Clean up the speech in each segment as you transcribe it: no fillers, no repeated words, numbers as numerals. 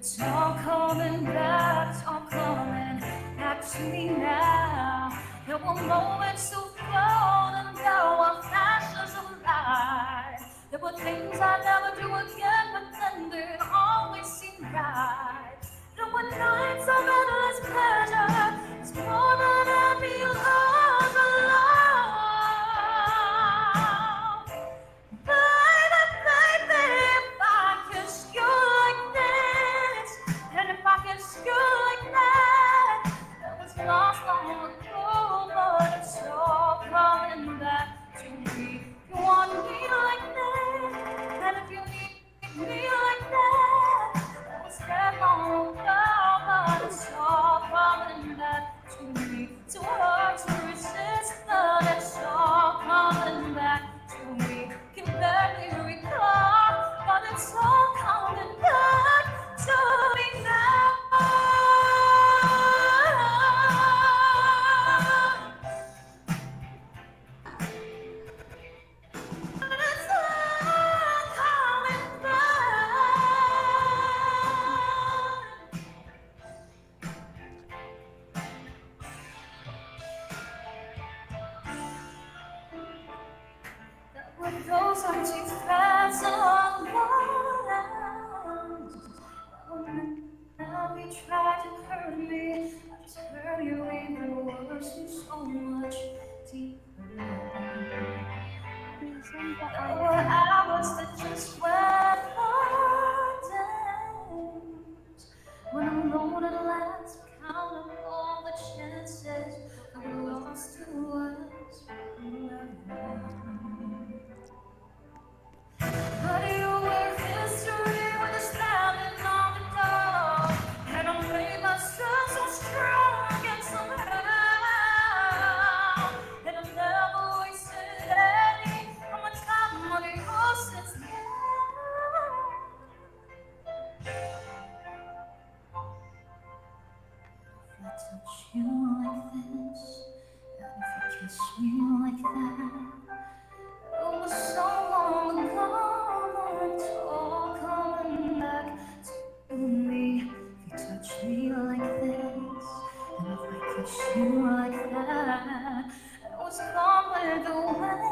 It's all coming back, it's all coming back to me now. There were moments so cold and there were flashes of light. There were things I never do again, but then they'd always seem right. There were nights of endless pleasure. It's more than happy love alone. Baby, baby, if I kissed you like this, and if I kissed you like that, it was lost long ago, but it's all coming back to me. You want me like that, and if you need me like that, it was that long ago, but it's all coming back to me. Too hard to resist, but it's all coming back to me. Can barely recall, but it's all coming back to me now. But it's all coming back. There were those empty threads along the lines. Now we tried to hurt me, but to hurt you even worse and so much deeper. There were hours that just went days. When I'm alone at last, counting all the chances I lost to us forever. But you were history with a slamming on the door, and I made myself so strong and somehow, and I never wasted any of my time on yours since then. If I touch you like this, and if you kiss me like that. It was so long ago, but it's all coming back to me. If you touch me like this, and if I kiss you like that, it was gone with the wind,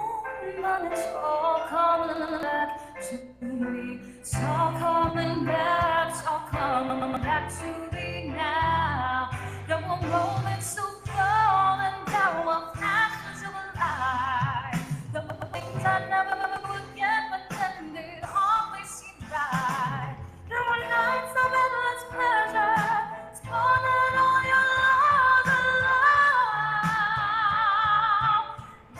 but it's all coming back to me. It's all coming back, it's all coming back to me now. There were moments so cold and there were flashes of light. The things I never forget, but then they always seem right. There were nights of endless pleasure, it's more than all your love alone.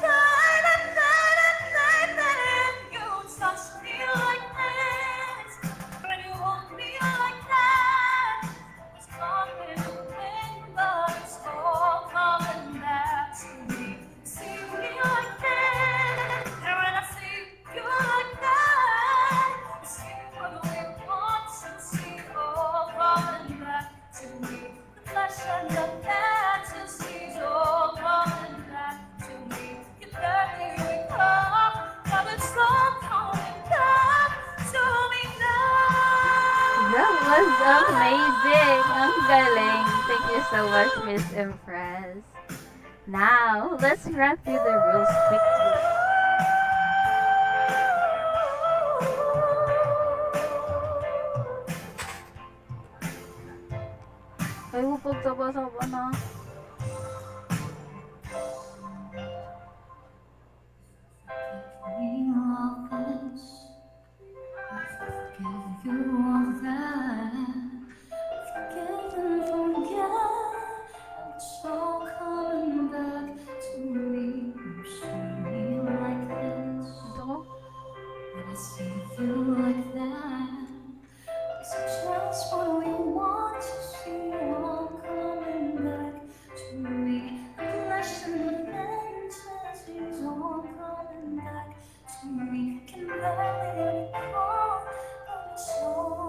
Night and night and night, and you touched me like this, when you hold me like that. It's gone with the wind, but it's all coming back to me. See me like this, and when I see you like that, I see what we want to see all coming back to me. The flesh and the fantasies all coming back to me. You barely recall, but it's all coming back to me now. That was amazing! Ang galing! Thank you so much, Miss Impress. Now, let's run through the rules quickly. Ay, hupog saba-saba na. Me all this, I forgive you all that. Forgive and forget, it's all coming back to me. You see me like this, Ito? and I see you like that. It's just what we want to see all coming back to me. The lesson of fantasies all coming back to me. Can barely recall, but it's all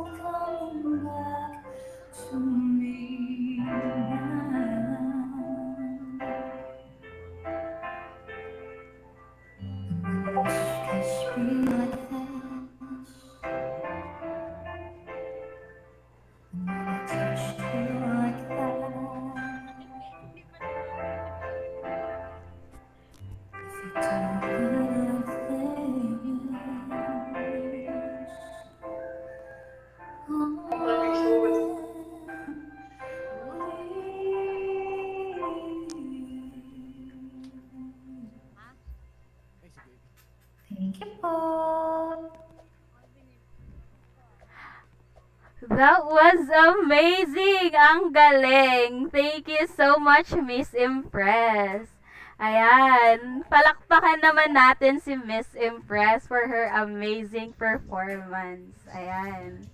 That was amazing! Ang galing! Thank you so much, Miss Impress. Ayan, palakpakan naman natin si Miss Impress for her amazing performance. Ayan.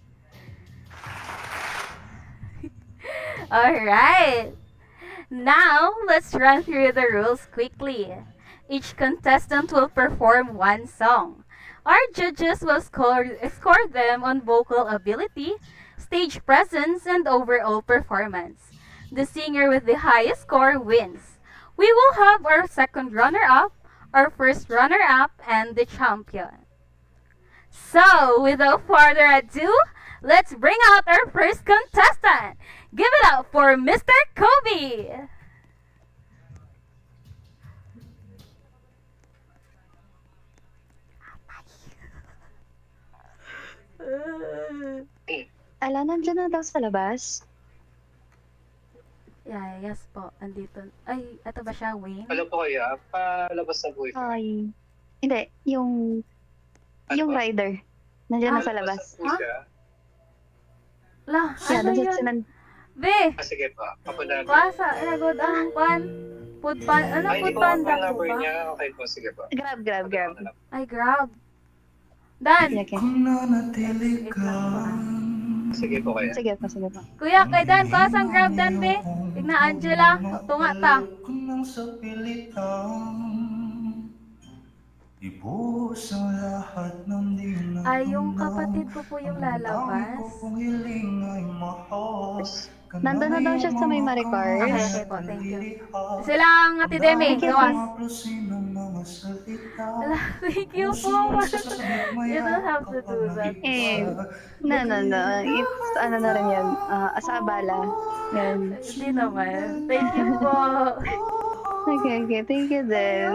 Alright. Now, let's run through the rules quickly. Each contestant will perform one song. Our judges will score them on vocal ability, stage presence, and overall performance. The singer with the highest score wins. We will have our second runner up, our first runner up, and the champion. So, without further ado, let's bring out our first contestant. Give it up for Mr. Kobe. Ala, nandiyan na daw sa labas. Yeah, yes po. Andito. Ay, ito ba siya, Wayne? Ano po kaya? Palabas na po ito. Ay. Hindi, yung Ano po? rider. Nandiyan na sa labas. Palabas na po siya. La, Yeah, ano nandiyan yun? siya Be, Sige po. Papunta na. pasa, nagod ang pan. Food pan, ano Ay, hindi food ko panda ang po number ba? niya. Okay po, sige po. Grab. Ay, grab. Dan, Sige, Nanatili wait lang po, ah. Sige po kaya. sige pa. Kuya, kay Dan, paas ang grab Dan, be. Tigna Angela, tunga ta. Ibuhos ang lahat ng di na Ay, yung kapatid ko po yung lalabas. kung hiling ay mahal. Nandun na daw siya sa may Maricar. Okay po, thank you. Sila ang Ate Demi, gawas. Ala, thank you po. You don't have to do that. No. If, ano na rin yan, sa abala. Yan. Hindi naman. Thank you po. Okay. Thank you din.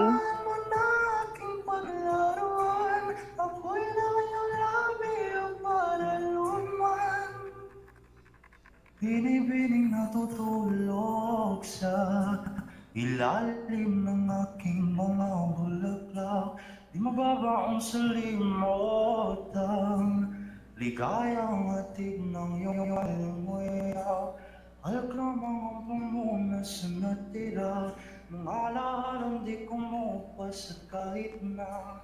Binibining natutulog sa ilalim ng aking mga bulaklak. Di mababaong sa limot ang ligayang hatid ng iyong alinguya. Alak lamang ang pamuna sa natira, mga alalang di kumupas at kahit na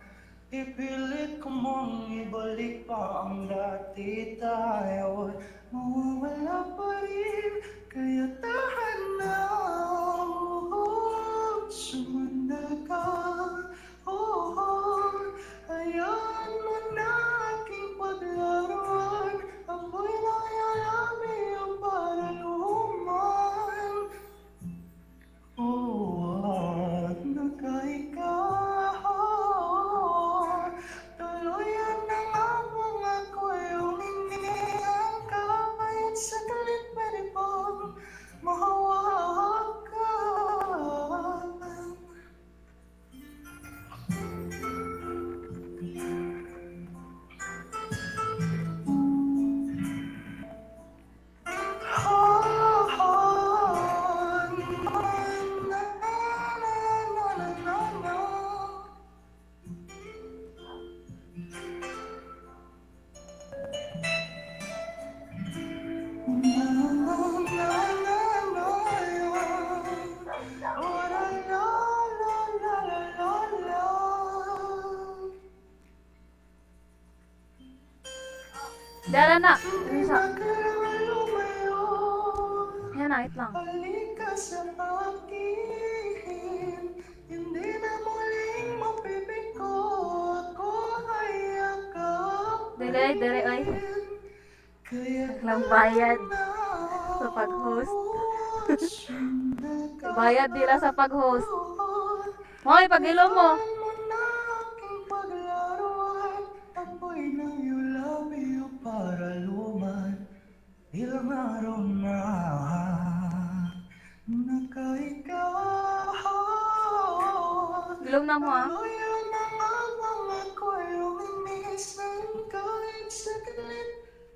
ipilit ko mong ibalik pa ang dati tayo, mawawala pa rin, kaya tahan na. Sumanda ka, ayan mo na aking paglaruan. Ako'y nangyayami ang paraluman. At nagkaikaw, tuluyan na nga bang ako'y umingihan. Kahit saglit pwede bang mahawakan. Dala na. Isa. Yan na, wait lang. Halika sa akin, hindi na muling mapipiko. Ako ay yakapin. Dere, ay. Naglang bayad sa pag-host. Bayad nila sa pag-host. Hoy, pag-ilo mo. Ako'y nangyulabi o paraluman. Ilang araw na nakaikaw. Bilong na mo, ah. Tuluyan na nga bang ako'y umimisan. Kahit saglit,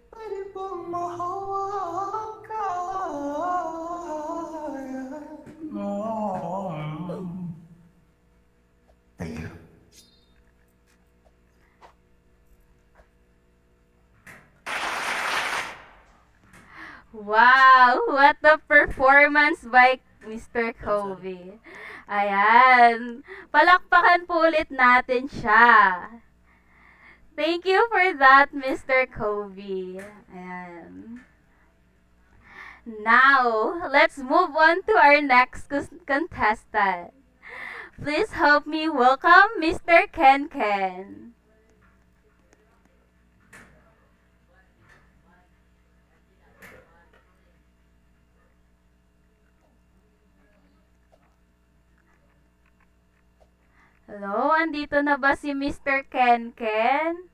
pwede bang mahawakan. Thank you. Wow! What a performance by Mr. Kobe. Ayan. Palakpakan po ulit natin siya. Thank you for that, Mr. Kobe. Ayan. Now, let's move on to our next contestant. Please help me welcome Mr. Ken Ken. Hello, andito na ba si Mr. Ken Ken?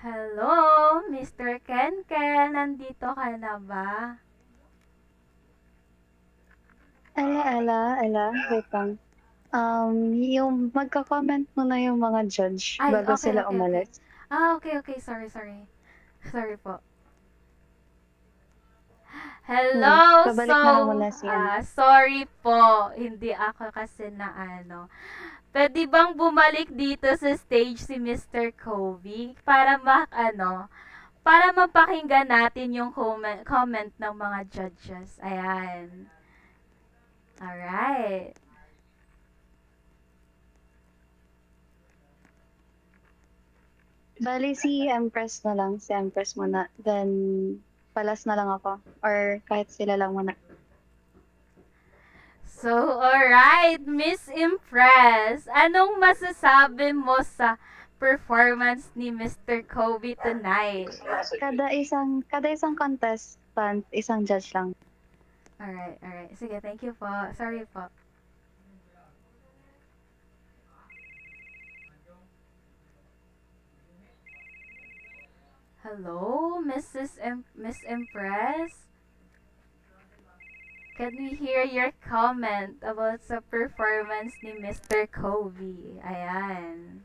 Hello, Mr. Ken Ken, nandito ka na ba? Ala, wait lang. Yung magko-comment muna yung mga judge Ay, bago okay, sila okay, okay. umalis. Okay. Sorry. Sorry po. Hello, Pabalik na lang muna si sorry po, hindi ako kasi na ano. Pwede bang bumalik dito sa stage si Mr. Kobe para mapakinggan natin yung comment ng mga judges. Ayan. Alright. Bali si Empress na lang, si Empress muna. Then, palas na lang ako. Or kahit sila lang muna. So, alright, Miss Impress, anong masasabi mo sa performance ni Mr. Kobe tonight? Kada isang contestant, isang judge lang. Alright. Sige, thank you po. Sorry po. Hello, Miss Impress? Can we hear your comment about sa performance ni Mr. Kobe? Ayan.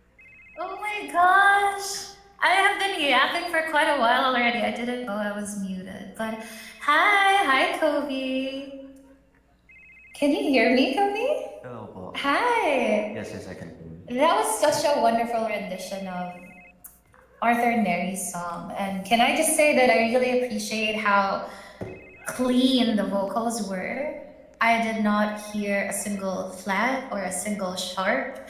Oh my gosh! I have been yapping for quite a while already. I didn't know I was muted. But hi, Kobe. Can you hear me, Kobe? Hello po. Hi. Yes, I can hear you. That was such a wonderful rendition of Arthur Neri's song. And can I just say that I really appreciate how clean the vocals were. I did not hear a single flat or a single sharp.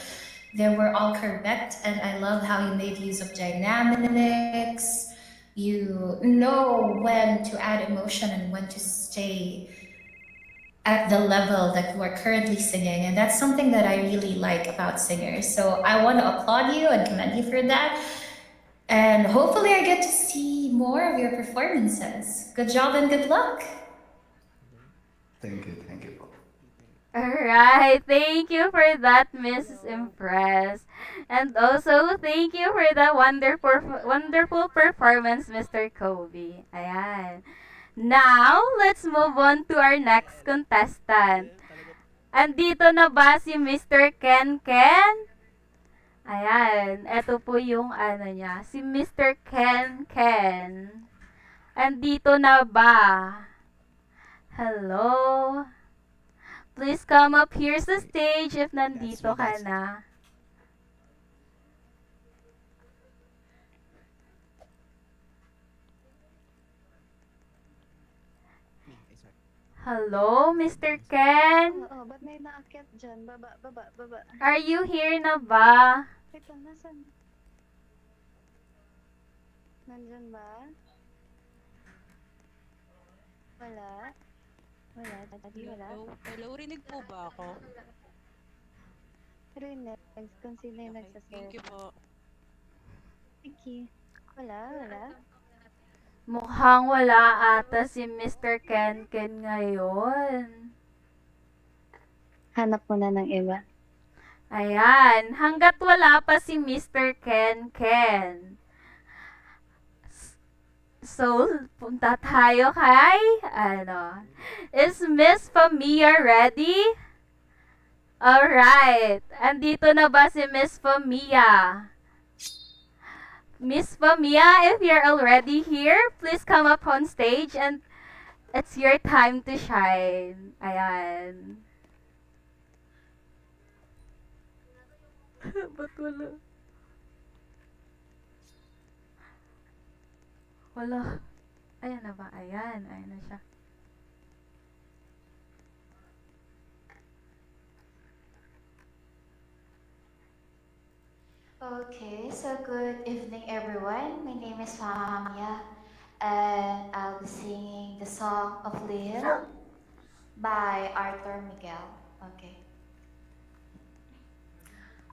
They were all correct, and I love how you made use of dynamics. You know when to add emotion and when to stay at the level that you are currently singing, and that's something that I really like about singers. So I want to applaud you and commend you for that. And hopefully I get to see more of your performances. Good job and good luck. Thank you po. Alright, thank you for that, Mrs. Impress. And also, thank you for the wonderful performance, Mr. Kobe. Ayan. Now, let's move on to our next contestant. Andito na ba si Mr. Ken Ken? Ayan, eto po yung ano niya, si Mr. Ken Ken. Andito na ba? Hello? Please come up here sa stage if nandito ka na. Hello, Mr. Ken? Oo, ba't may naakyat dyan? Baba. Are you here na ba? Wait lang, nasan? Nandyan ba? Wala? Wala? Hello, rinig po ba ako? Rinig, kung sino yung Okay, nagsaserve. thank you po. Thank you. Wala? Mukhang wala ata si Mr. Ken Ken ngayon. Hanap mo na ng iba. Ayan, hanggat wala pa si Mr. Ken Ken. So, punta tayo kay, is Miss Famia ready? Alright, andito na ba si Miss Famia? Miss Famia, if you're already here, please come up on stage and it's your time to shine. Ayan. Ba't wala? Wala. Ayan na ba? Ayan. Ayan na siya. Okay, so good evening everyone. My name is Famia and I'll be singing the song of Lil by Arthur Miguel. Okay.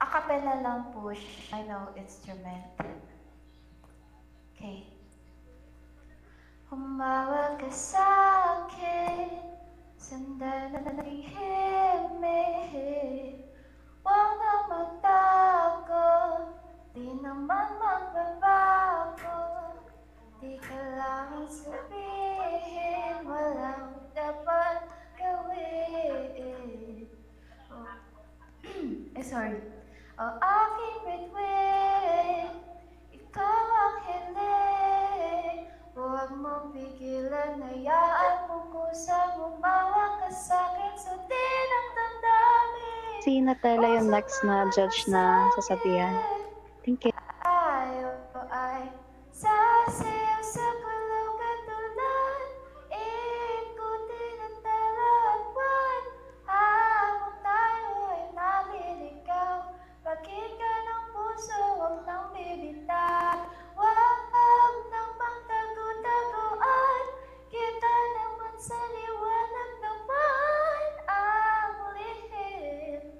Acapella lang po siya, no instrument. Okay. Humawag ka sa akin, sandaling himig. Huwag na magtago, di naman magbabago. Di kailangan sabihin, walang dapat gawin. Sorry. O aking bituin, ikaw ang hiling. Huwag mo pigilan, hayaan mo kusang umawa ka sa'kin. Sundin ang damdamin. Si Nutella yung next na judge na sasabihan. Thank you. Tayo ay sasayaw sa kulong katulad. Ikutin ang dalawan. Habang tayo ay naliligaw. Pakinggan ng puso, huwag nang bibitaw. Huwag nang pagtago-tagoan. Kita naman sa liwanag naman ang lihim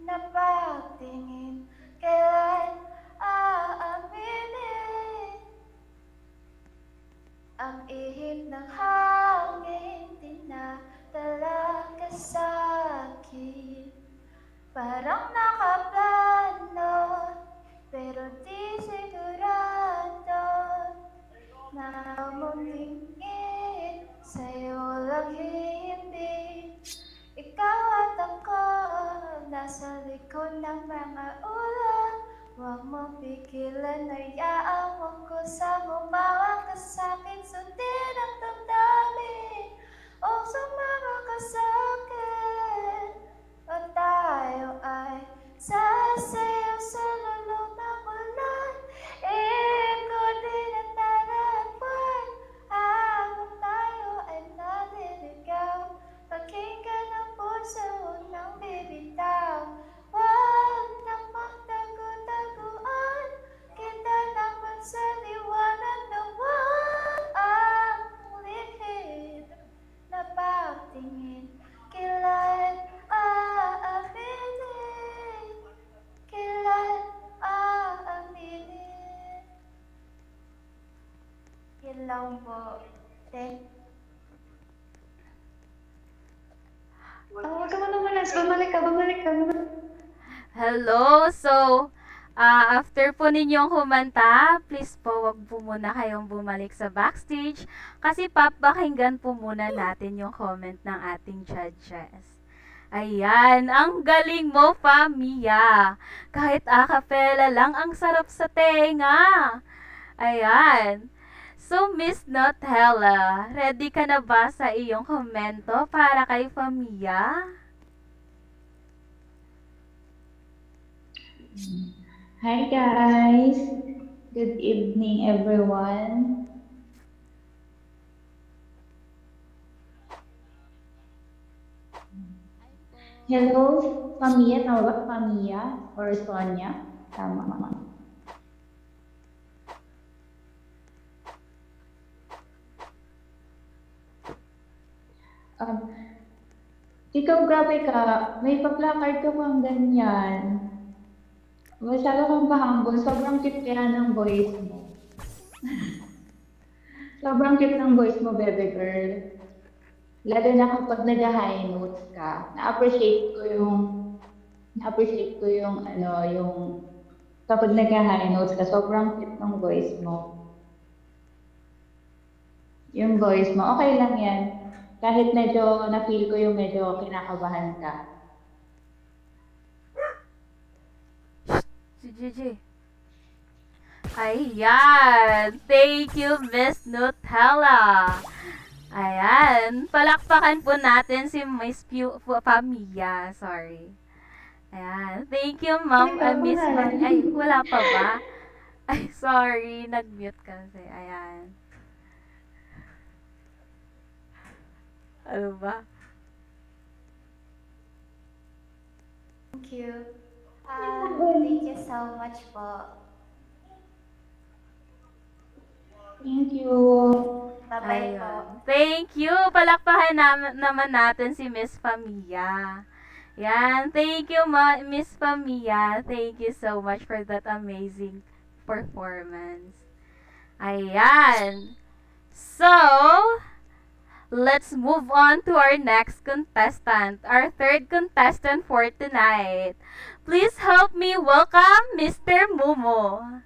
na pagtingin. Kailan aaminin ang ihip ng hangin dinadala ka sa'kin? Parang nakaplano pero di sigurado na mumingin sa'yo lang hihimbing. Ikaw at ako nasa likod ng mga ulan. Huwag mo pigilan, hayaan mo kusang umawa ka sa'kin. Sundin ang damdamin o sumama ka sa'kin. O tayo ay sasayaw sa lulong ng ulan. Ikutin ang tarapan habang tayo ay naliligaw. Pakinggan ang puso, huwag nang bibitaw. Huwag nang magtago-taguan. Kita naman sa liwanag naman ang lihim na pagtingin. Kailan aaminin? Kailan aaminin? Yun lang po. Huwag ka mo naman, bumalik ka. Hello! So, after po ninyong humanta, please po wag po muna kayong bumalik sa backstage kasi papakinggan po muna natin yung comment ng ating judges. Ayan, ang galing mo, Famia. Kahit acapella lang, ang sarap sa tenga. Ayan. So, Miss Nutella, ready ka na ba sa iyong komento para kay Famia? Hi guys, good evening everyone. Hello, Famia, tama ba? Famia or Sonia? Tama. Um, ikaw grabe ka, may pa-placard ka pang ganyan. Masyado kang pa-humble, sobrang cute kaya ng voice mo. Sobrang cute ng voice mo, bebe girl. Lalo na kapag nag-high notes ka. Na-appreciate ko yung kapag nag-high notes ka, sobrang cute ng voice mo. Yung voice mo, okay lang yan. Kahit medyo na-feel ko yung medyo kinakabahan ka. Si Gigi. Ayan. Thank you, Miss Nutella. Ayan. Palakpakan po natin si Miss Famia. Sorry. Ayan. Thank you, ma'am. I Ikaw, miss ma... pangalan. Ay, wala pa ba? Ay, sorry. Nag-mute kasi. Ayan. Ano ba? Thank you. Sagot. Thank you so much po. Thank you. Bye-bye po. Ayun. Thank you. Palakpakan naman natin si Miss Pamia. Yan. Thank you, Miss Pamia. Thank you so much for that amazing performance. Ayan. So, let's move on to our next contestant, our third contestant for tonight. Please help me welcome Mr. Momo.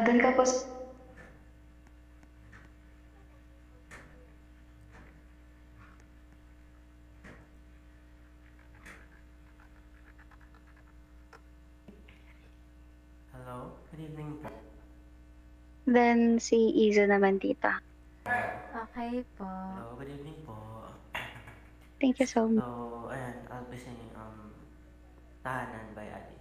Doon ka po Hello, good evening po. then si Iza naman tita. Okay po. Hello, good evening po. Thank you so much. So, ayan, I'll be singing Tahanan by Adi.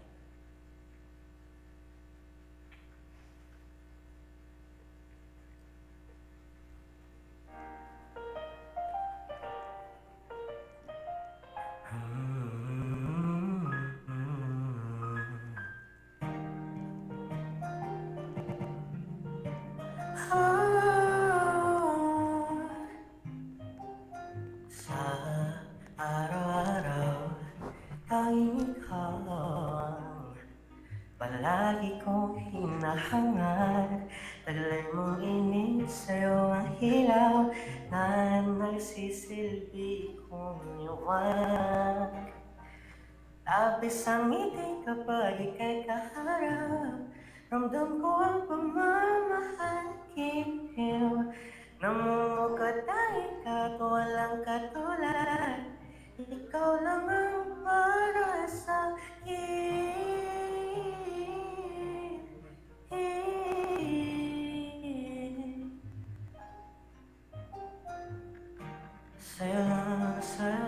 Sa araw-araw, tanging ikaw ang palagi kong hinahangad. Taglay mong init sa'yo ang hilaw na nagsisilbi kong liwanag. Labis ang ngiti kapag ika'y kaharap. Ramdam ko ang pamamahal kiniw. Namumukadai ka't walang katulad. Ikaw lang ang para sa'kin. Sa'yo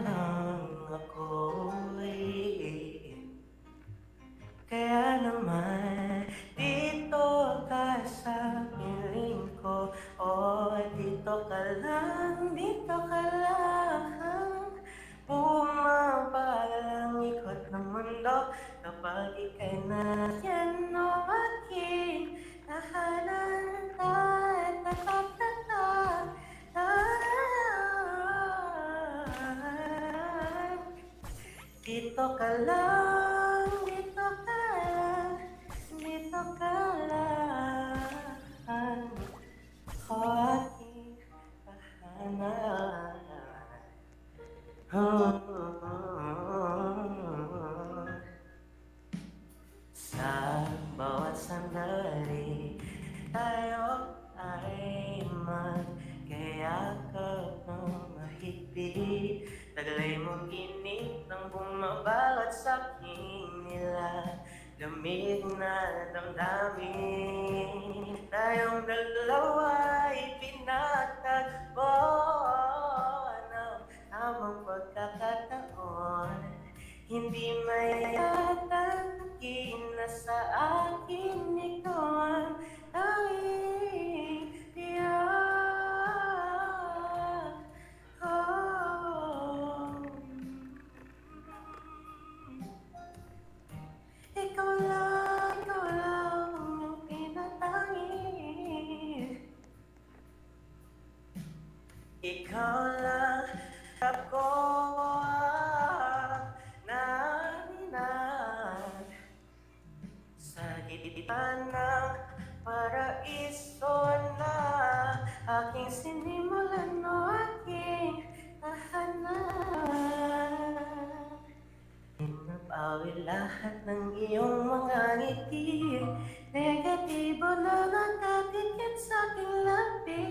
lang ako'y kaya naman dito ka sa piling ko. Oh, dito ka lang, dito ka lang. Pumapalang ikot ng mundo kapag ika'y nariyan. O aking tahanan, dito ka lang, dito ka lang, dito ka lang. O aking tahanan. Sa bawat sandali, tayo ay magkayakap ng mahigpit. Taglay mong init ng bumabalot sa aking nilalamig na damdamin. Tayong dalawa ay pinagtagpo ng tamang pagkakataon. Hindi mayatanggi na sa akin ikaw ang tanging tiyak. Oh. Ikaw lang ang pinatangi. Ikaw lang ako ang naninag sa gitan ng paraiso na aking sinimulan o aking tahanan. Pinapawi lahat ng iyong mga ngiti. Negatibo na nagkadikit sa aking labi.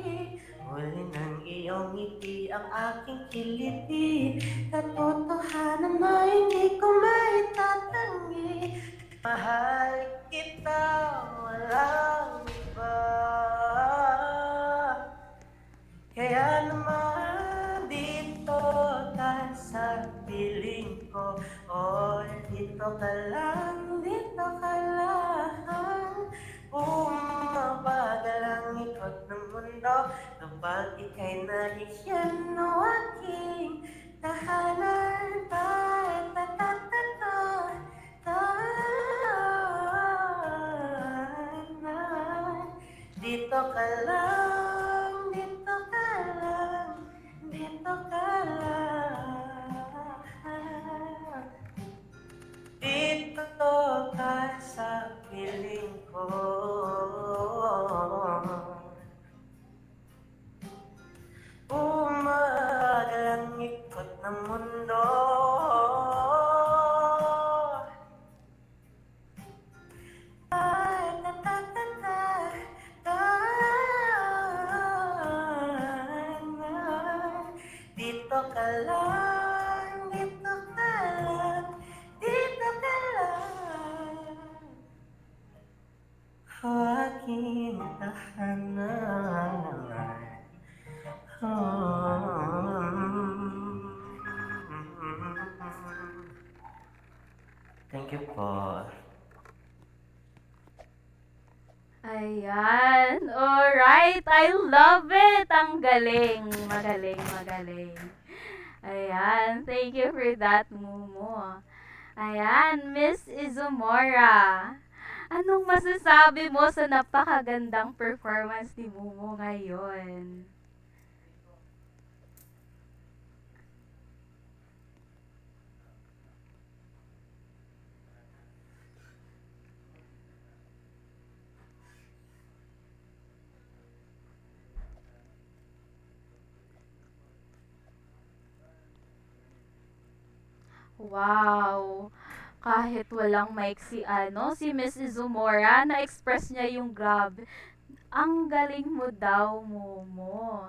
Huli ng iyong ngiti ang aking kiliti. Katotohanan na hindi ko maitatanggi. dito ka lang, dito ka lang. Mabagal ang ikot ng mundo kapag ika'y nariyan o aking tahanan. Tahanan. Dito ka lang, dito ka lang, dito ka lang. Dito ka sa piling ko. Umagal ang ikot ng mundo. Ay, dito ka lang, dito ka lang, dito ka lang. Aking tahanan. Thank you po. Ayan. Alright. I love it. Ang galing. Magaling, magaling. Ayan. Thank you for that, Mumu. Ayan, Miss Izumora. Anong masasabi mo sa napakagandang performance ni Mumu ngayon? Wow! Kahit walang mic si Miss Izumora, na-express niya yung grab. Ang galing mo daw, Momo.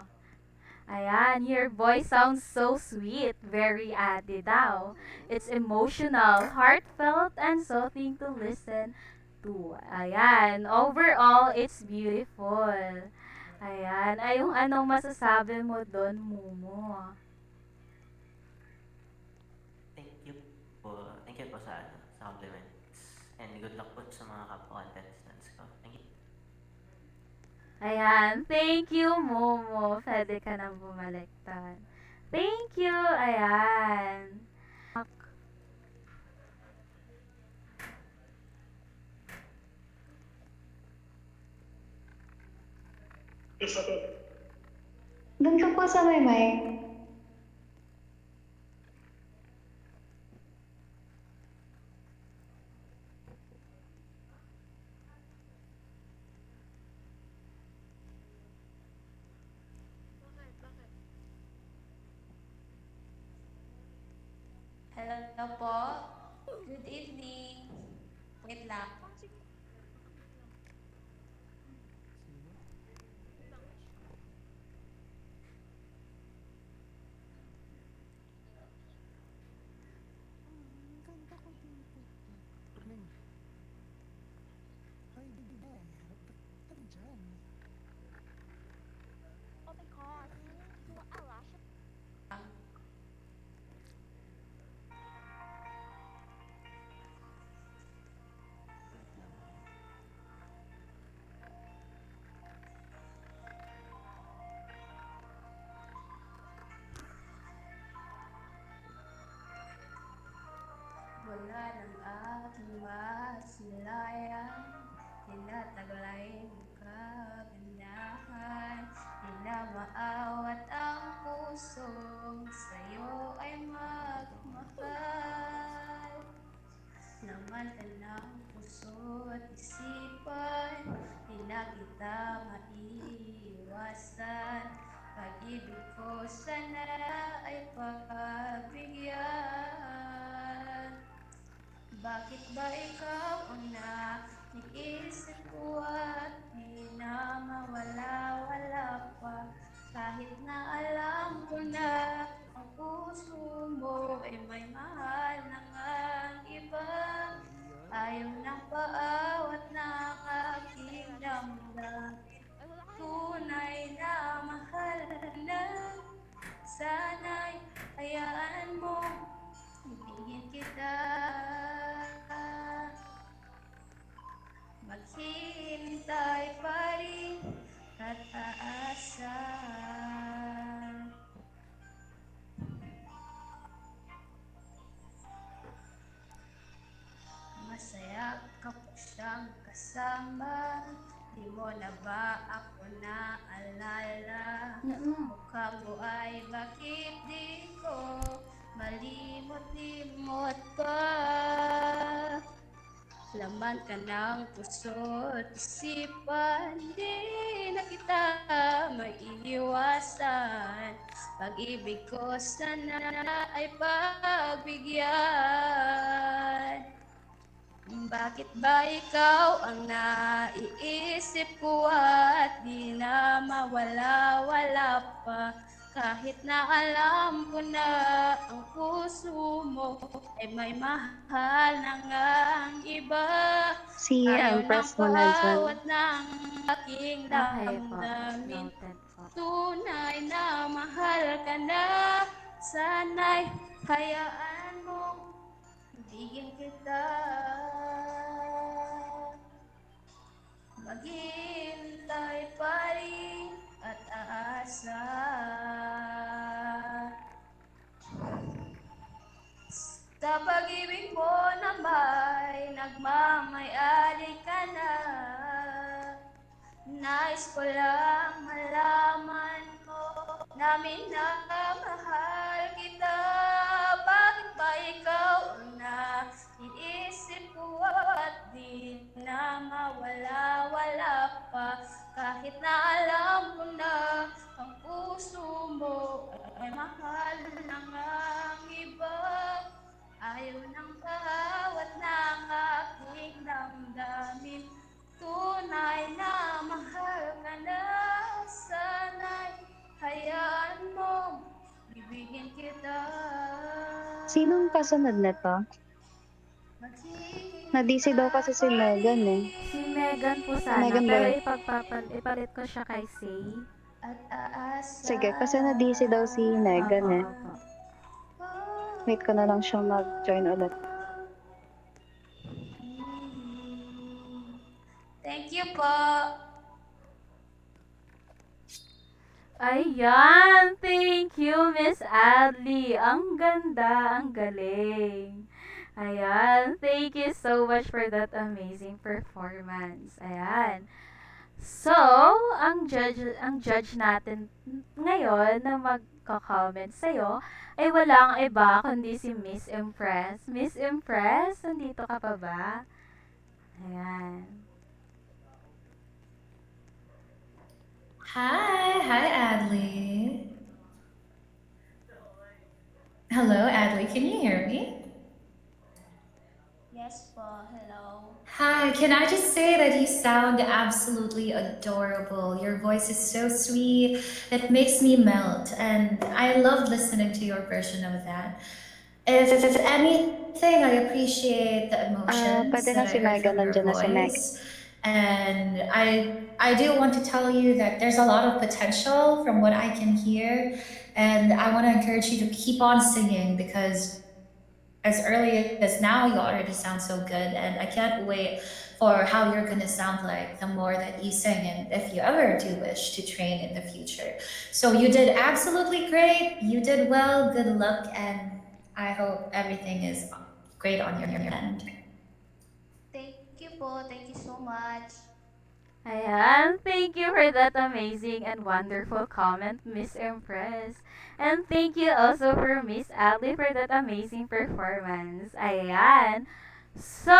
Ayan, your voice sounds so sweet. Very ate daw. It's emotional, heartfelt, and something to listen to. Ayan, overall, it's beautiful. Ayan, ay yung anong masasabi mo doon, Momo? Thank you po. Thank you po sa compliments. And good luck po sa mga kapwa-contestants ko. Thank you. Ayan, thank you, Momo. Pwede ka nang bumaliktad. Thank you, ayan. Doon ka po sa may mic. Hello po. Good evening. Wait lang. Wala ng aking masilayan, tinataglay mo kagandahan, di na maawat ang pusong sa'yo ay magmahal. Laman ka ng puso at isipan, di na kita maiiwasan, pag-ibig ko sana ay pagbigyan. Bakit ba ikaw ang naiisip ko at di na mawala-wala pa? Kahit na alam ko na ang puso mo ay may mahal na ngang iba. Ayaw ng paawat ng aking damdamin, tunay na mahal na. Sana'y hayaan mo ibigin kita. laman ka ng puso't isipan, di na kita maiiwasan. Pag-ibig ko sana ay pagbigyan. Bakit ba ikaw ang naiisip ko at di na mawala-wala pa? Kahit na alam ko na ang puso mo ay may mahal na ngang iba. Si Ayaw ng Empress muna dyan. bawat ng aking Okay po. damdamin. Noted po. Tunay na mahal ka na. Sana'y hayaan mong bigyan kita. Maghihintay pa rin at aasa. Sa pag-ibig mo na may nagmamayari ka na. Nais ko lang malaman mo na minamahal kita. Bakit ba ikaw ang naiisip ko at di na mawala-wala pa? Kahit na alam ko na ang puso mo ay mahal ng ang iba. Ayaw ng bawat ng aking damdamin. Tunay na mahal ka na. Sana'y hayaan mo bibigyan kita. Sinong kasunod nito? Na-DC daw kasi si Megan eh. Si Megan po sana, Megan ba pero yun? ipalit ko siya kay Say. At aasa. Sige, kasi na-DC daw si Megan eh. Opo. Wait ko na lang siya mag-join ulit. Thank you po. Ayan, thank you, Miss Adli. Ang ganda, ang galing. Ayan, thank you so much for that amazing performance. Ayan. So, ang judge natin ngayon na magko-comment sa'yo ay walang iba kundi si Miss Impress. Miss Impress, nandito ka pa ba? Ayan. Hi Adley. Hello Adley, can you hear me? Yes po, hello. Hi, can I just say that you sound absolutely adorable. Your voice is so sweet, it makes me melt, and I love listening to your version of that. If anything, I appreciate the emotions Pwede that na si I heard Megan, from your nandiyan na si Meg. voice. And I do want to tell you that there's a lot of potential from what I can hear, and I want to encourage you to keep on singing because as early as now you already sound so good, and I can't wait for how you're going to sound like the more that you sing, and if you ever do wish to train in the future. So you did absolutely great, you did well, good luck, and I hope everything is great on your end. Thank you po, thank you so much. Ayan, thank you for that amazing and wonderful comment, Miss Impress. And thank you also for Miss Ali for that amazing performance. Ayan. So,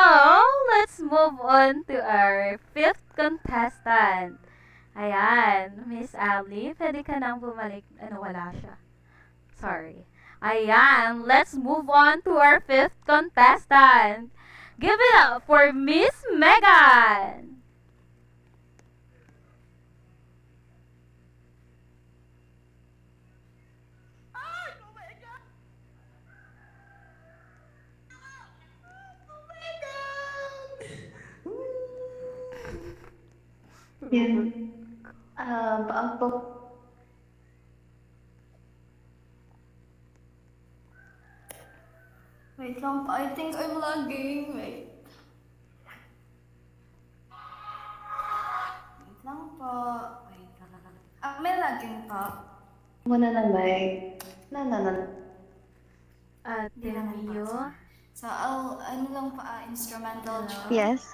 let's move on to our fifth contestant. Ayan, Miss Ali, pwede ka nang bumalik. Wala siya. Sorry. Ayan, let's move on to our fifth contestant. Give it up for Miss Megan! Yan. Ang Wait lang po. I think I'm lagging. Wait lang po. Wait lang. May lagging po. muna na Meg. Na. At Mio, So, ano lang po, instrumental. Yes.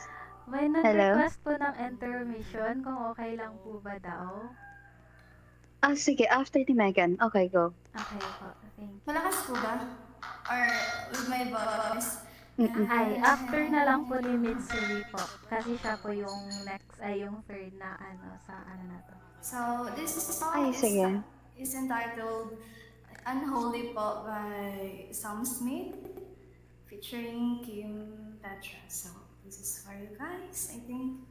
may Hello? nag-request po ng intermission kung okay lang po ba daw. Sige, after ni Megan. Okay, go. Okay po, thank you. Malakas po ba? Or with my voice? Mm-mm. Ay, after na lang po ni Mitsuri po. Kasi siya po yung next, ay yung third na ano, sa ano na to. So, this Ay, song sige. is entitled Unholy Po by Sam Smith featuring Kim Petra. So, this is for you guys, I think.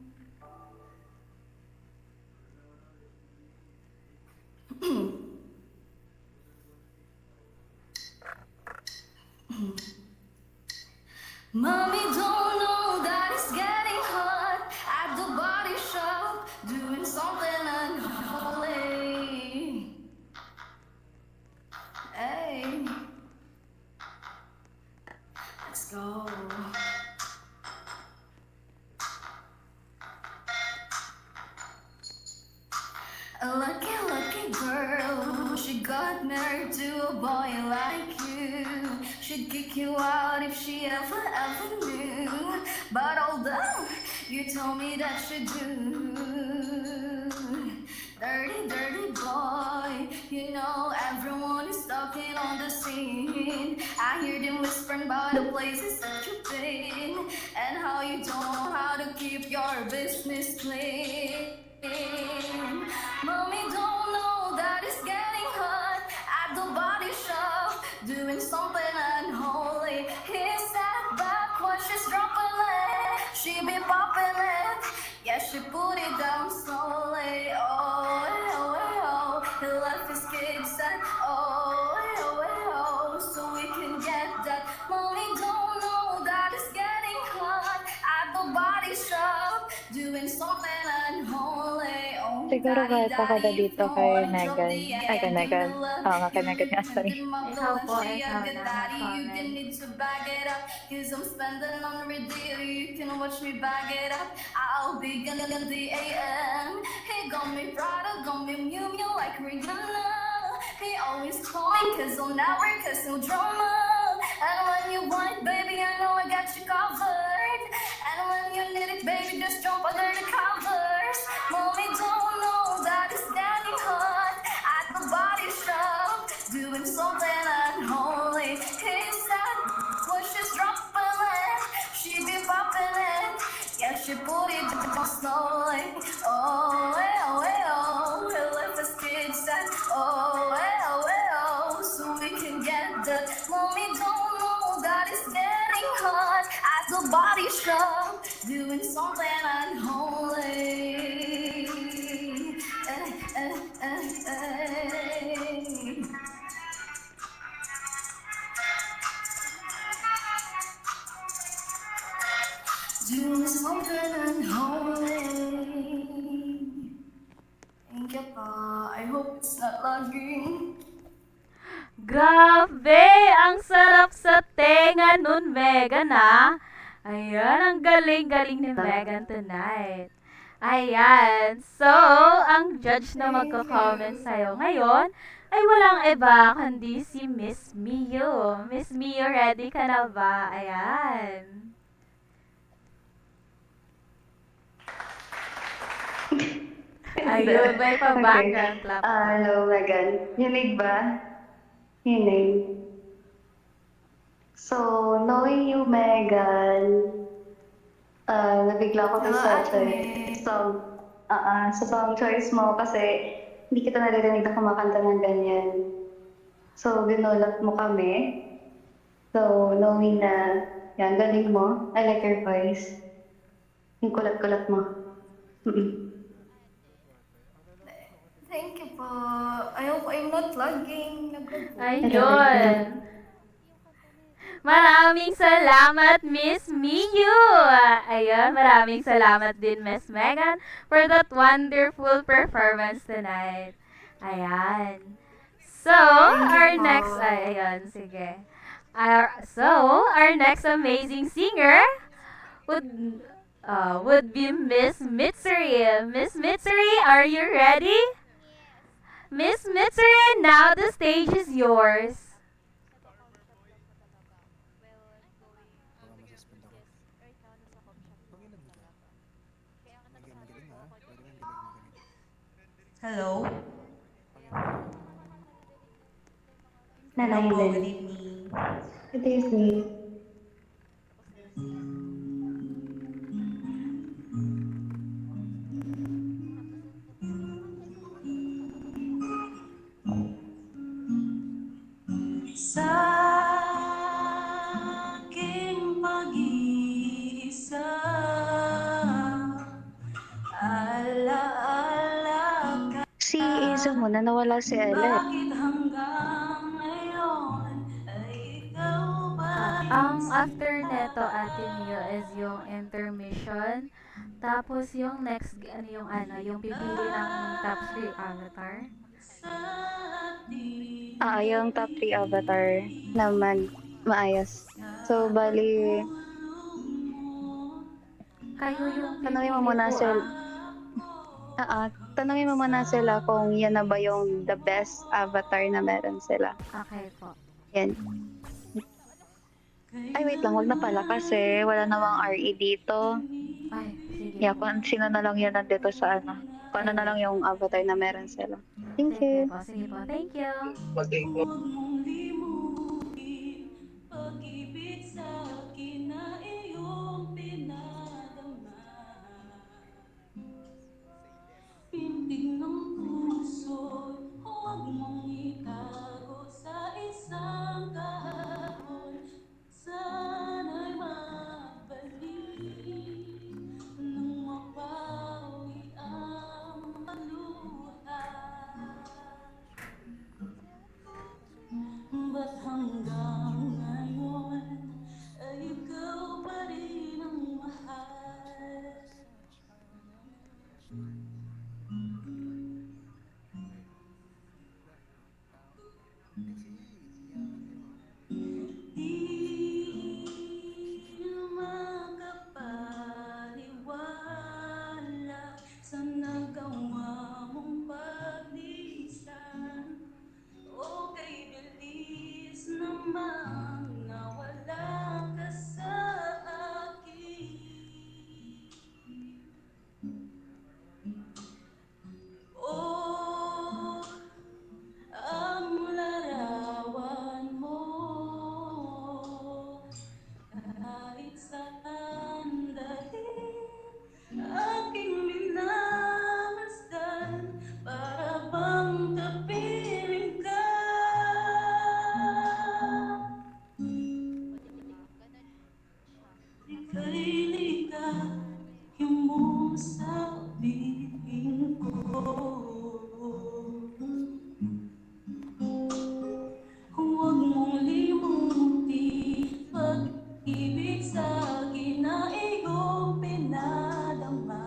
Mommy don't know that it's getting hot at the body shop, doing something unholy. Hey, let's go. A lucky, lucky girl. She got married to a boy like you. She'd kick you out if she ever knew. But although you told me that she do. Dirty, dirty boy. You know everyone is talking on the scene. I hear them whispering about the places that you've been. And how you don't know how to keep your business clean. Mommy don't know that it's getting hot at the body shop, doing something unholy. He sat back when she's dropping it. She be popping it. Yeah, she put it down slowly. Oh, oh, oh. He left his kids and oh, oh, oh. So we can get that. Mommy don't know that it's getting hot at the body shop, doing something unholy. Oh, Siguro daddy, kahit ako na daddy, if dito you kay wanna drop Megan. the Ay, kay egg, give me Megan. love. Oo nga, kay Megan nga, You sorry. get my Ikaw blood, po, she a ikaw good na daddy. You can comment. need to bag it up, cause I'm spending on Redeem. You can watch me bag it up. I'll be gonna in the AM. He got me Prada, got me Miu Miu like Rihanna. He always call me cause I'll never cause no drama. And when you want it, baby, I know I got you covered. And when you need it, baby, just jump under the covers. Mommy don't know that it's getting hot at the body shop, doing something unholy. He said, when she's dropping it, she be popping it. Yeah, she put it down slowly. Oh, well, well, he left his kids and oh, well, well, so we can get the. Mommy don't know that it's getting hot at the body shop, doing something unholy. Eh. Doing something unholy. Thank you pa. I hope it's not lagging. Grabe! Ang sarap sa tenga nun, Megan, ha? Ayan, ang galing-galing ni Megan tonight. Ayan. So, ang judge na magko-comment sa'yo ngayon ay walang iba kundi si Miss Mio. Miss Mio, ready ka na ba? Ayan. Ayun, may pa-background clap pa. Hello, Megan. Hinig ba? Hinig. So, knowing you, Megan, nabigla ko Hello, sa Ate. sa song choice mo kasi hindi kita naririnig na kumakanta ng ganyan. So, ginulat mo kami. So, knowing na, yan, galing mo. I like your voice. Yung kulat-kulat mo. Mm-mm. Thank you po. I hope I'm not lagging. Ayun. Maraming salamat, Miss Miyu. Ayun, maraming salamat din, Miss Megan, for that wonderful performance tonight. Ayan. So, our next, ayun, sige. Our next amazing singer would be Miss Mitsuri. Miss Mitsuri, are you ready? Miss Mitsuri, now the stage is yours. Hello? Hello Nanay po, Lynn. good evening. Good evening. muna, nawala si Ella. Bakit hanggang ngayon ay ikaw pa Ang after neto, Ate Mio, is yung intermission. Tapos yung next, yung pipili ng top 3 avatar. sa atin? Yung top 3 avatar naman maayos. So, bali, Kayo yung tanongin pipili mo muna po, sila. Tanongin mo muna sila kung yan na ba yung the best avatar na meron sila. Okay po. Yan. Ay, wait lang, wag na pala kasi wala namang RE dito. Ay, sige Yeah, po. kung sino na lang yan nandito sa ano. Kung ano na lang yung avatar na meron sila. Thank Sige you. po, sige po. Thank you. Mag-take mo. Huwag mong limutin pag-ibig sa akin na iyong pinadama. Pintig ng puso, huwag mong itago sa isang kahapon. Sana'y magbalik nang mapawi ang paluha. Ba't hanggang ngayon ay ikaw pa rin ang mahal? Di makapaniwala sa nagawa mong paglisan. O kay bilis namang nawala ka sa akin. Oh, ang larawan mo kahit sandali aking minamastay para bang kapiling ka. Ika'y ligayang mo sa piling ko. Huwag mong limutin pag-ibig sa akin na iyong pinadama.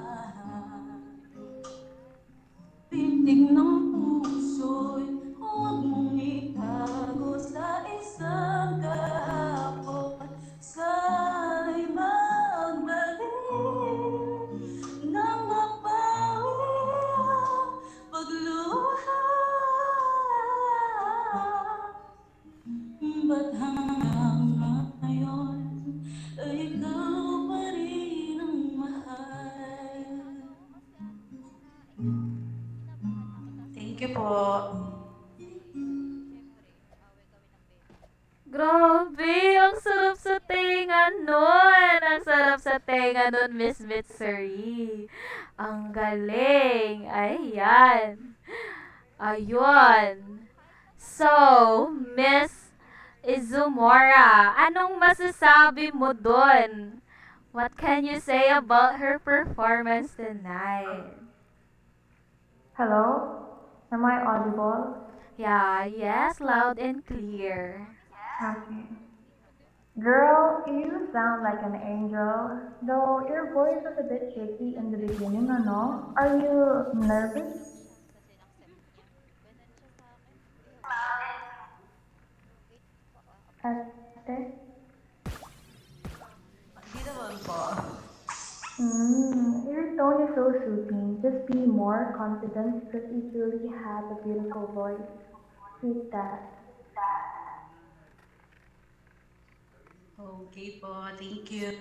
Pintig ng puso'y huwag mong itago sa isang kahapon. Sana'y magbalik nang mapawi ang pagluha. Ba't hanggang ngayon ay ikaw pa rin ang mahal? Thank you po. Grabe, ang sarap sa tenga nun. Ang sarap sa tenga nun, Miss Mitsuri. Ang galing. Ayan. Ayun. So, Miss Izumora, anong masasabi mo dun? What can you say about her performance tonight? Hello? Am I audible? Yeah, yes, loud and clear. Okay. Girl, you sound like an angel, though your voice was a bit shaky in the beginning, no? Are you nervous? Ate? Hindi naman po. Your tone is so soothing. Just be more confident because you truly have a beautiful voice. Keep that. Okay po, thank you.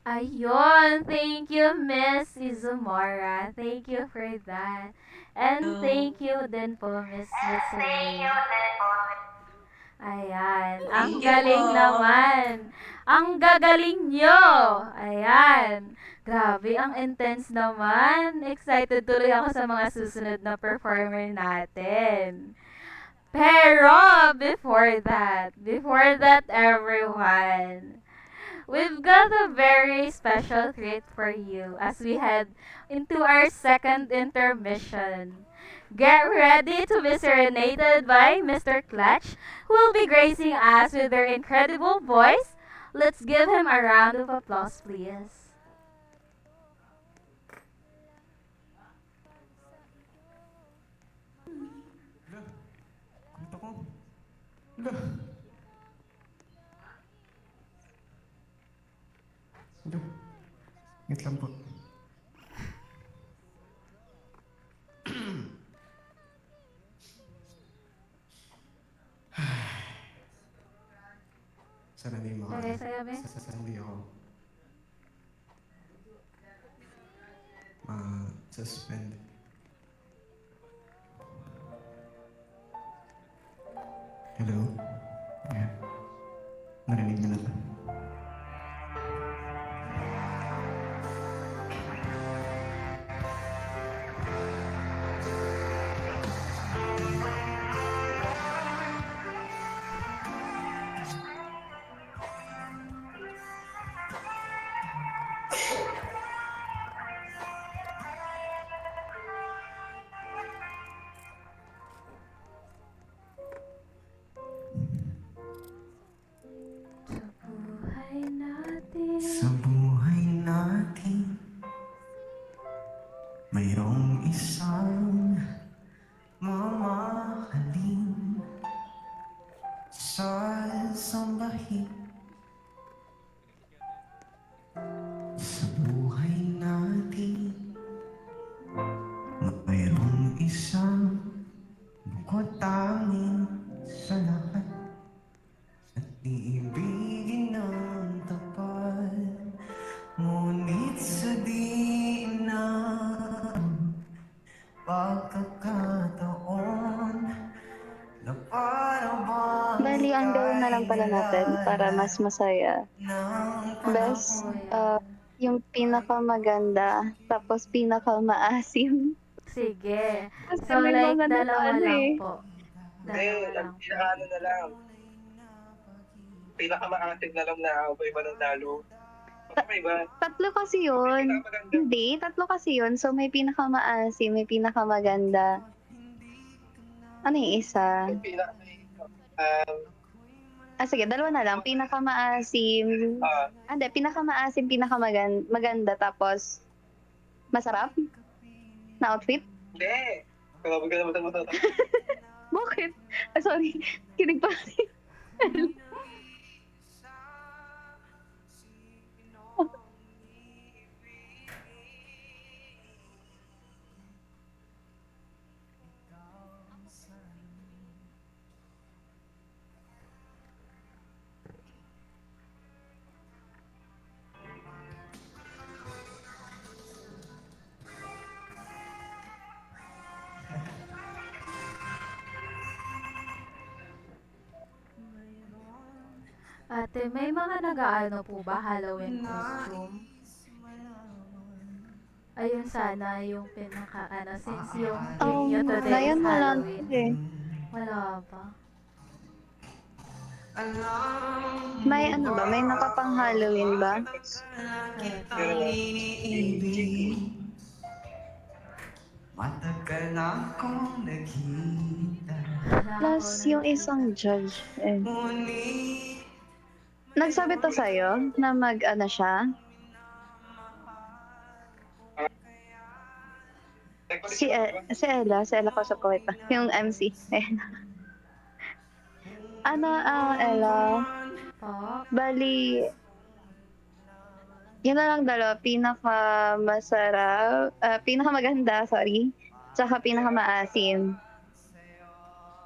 Ayun, thank you, Miss Izumora. Thank you for that. And thank you din po, Miss Mitsuri. Ayan, ang Thank you galing po. naman. Ang gagaling nyo. Ayan. Grabe, ang intense naman. Excited tuloy ako sa mga susunod na performer natin. Pero, before that, everyone, We've got a very special treat for you as we head into our second intermission. Get ready to be serenaded by Mr. Clutch, who will be gracing us with their incredible voice. Let's give him a round of applause, please. Kulit ako. Hala. Hala. Wait lang po. Sana hindi mo Okay, sa'yo, be? hindi ako ma-suspend. Hello? Yeah. Narinig niyo na ba? Sa buhay natin, mayroong isang mamahalin sa sambahin. Sa buhay natin, mayroong isang bukod tanging sa lahat at iibigin ng tapat. Ngunit sa di na pagkakataon na para bang Bali, ang gawin na lang pala natin para mas masaya. Best, yung pinakamaganda, tapos pinakamaasim. Sige. Kasi So, may like, mga dalawa ano lang eh. po. Dalawa Ngayon, lang ang po. pinakaano na lang. Pinakamaatig na lang na ako iba ng lalo. Baka may iba. Tatlo kasi yun. Pinakamaganda. Hindi, tatlo kasi yun. So, may pinakamaasim, may pinakamaganda. Ano yung isa? Sige, dalawa na lang. Pinakamaasim. Hindi, pinakamaasim, pinakamaganda, tapos masarap na outfit. Hindi. Grabe ka naman sa mata. Bakit? Sorry, kinig pa. Ate, may mga nag-aano po ba Halloween costume? Ayun sana yung pinaka since yung theme nyo today is Ngayon wala Halloween. eh. Wala pa. May ano ba? May nakapang Halloween ba? Matagal na akong nakita. Plus, yung isang judge eh. Nagsabi to sa'yo na mag-ano siya? Si Ella kausap ko ito. Yung MC. Ella? Po? Bali, yun na lang dalawa. Pinakamaganda, sorry. Tsaka pinakamaasim.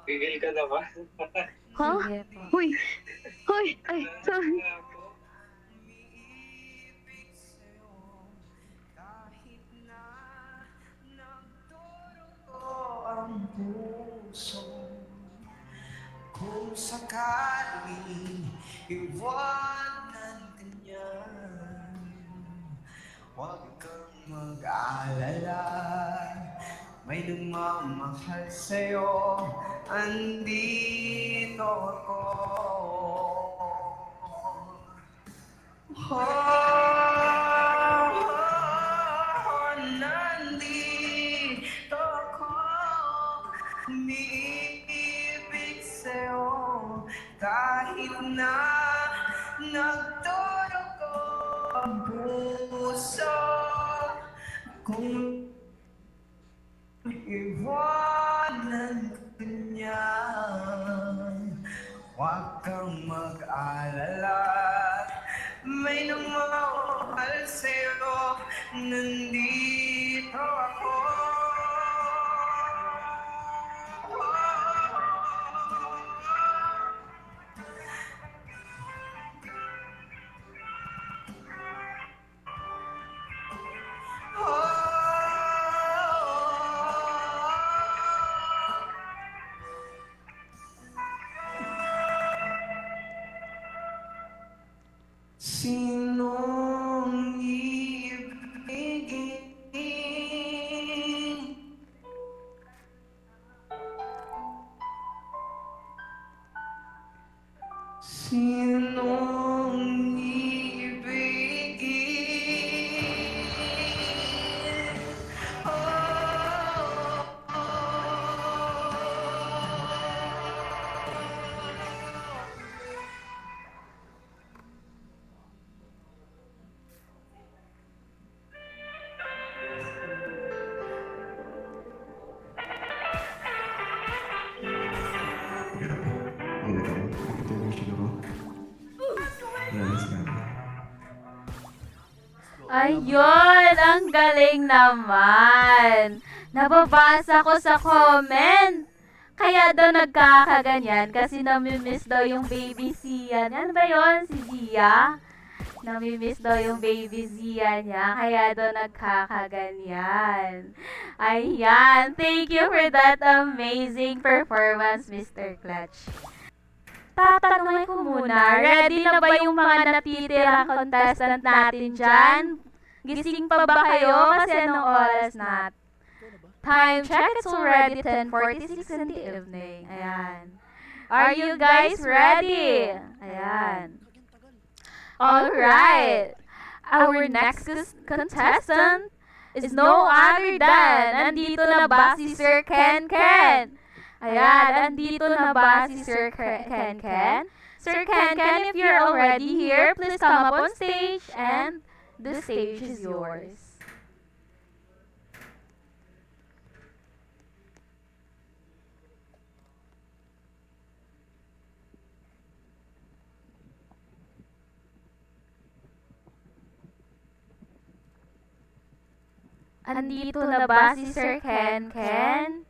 Gigil ka na ba? Huh? Sige po. Huy! Ay, sorry. Ang puso kung sakaling iwanan ka niya, huwag kang mag-alala, may nagmamahal sa'yo, andito ako. Nandito ako, umiibig sa'yo kahit na nagdurugo ang puso kung iwanan ka niya. Huwag kang mag-alala, may namahal sa'yo, nandito ako. Sinong ibigin? Sinong ibigin? Ayun, ang galing naman. Nababasa ko sa comment. Kaya daw nagkakaganyan kasi namimiss daw yung baby Zia. Ano ba yun? Si Zia? Namimiss daw yung baby Zia niya. Kaya daw nagkakaganyan. Ayan. Thank you for that amazing performance, Mr. Clutch. Tatanungin ko muna, ready na ba yung mga natitirang contestant natin dyan? Gising pa ba kayo? Kasi anong oras na? Time check, it's already 10:46 in the evening. Ayan. Are you guys ready? Ayan. Alright. Our next contestant is no other than, andito na ba si Sir Ken Ken? Ayan, andito na ba si Sir Ken Ken? Sir Ken Ken, if you're already here, please come up on stage and the stage is yours. Andito na ba si Sir Ken Ken?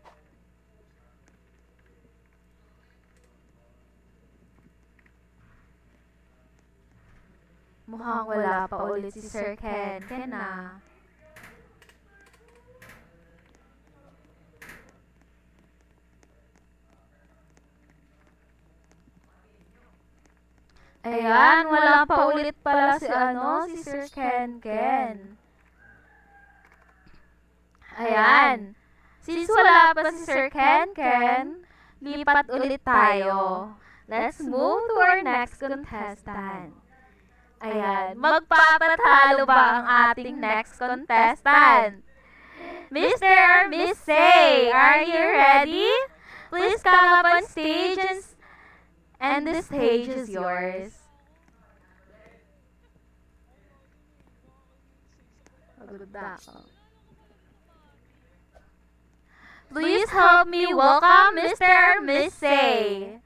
Mukhang wala pa ulit si Sir Ken Ken na. Ayan, wala pa ulit pala si si Sir Ken Ken. Ayan. Since wala pa si Sir Ken Ken, lipat ulit tayo. Let's move to our next contestant. Ayan, magpapatalo ba ang ating next contestant? Mr. or Miss Say, are you ready? Please come up on stage and the stage is yours. Please help me welcome Mr. or Miss Say.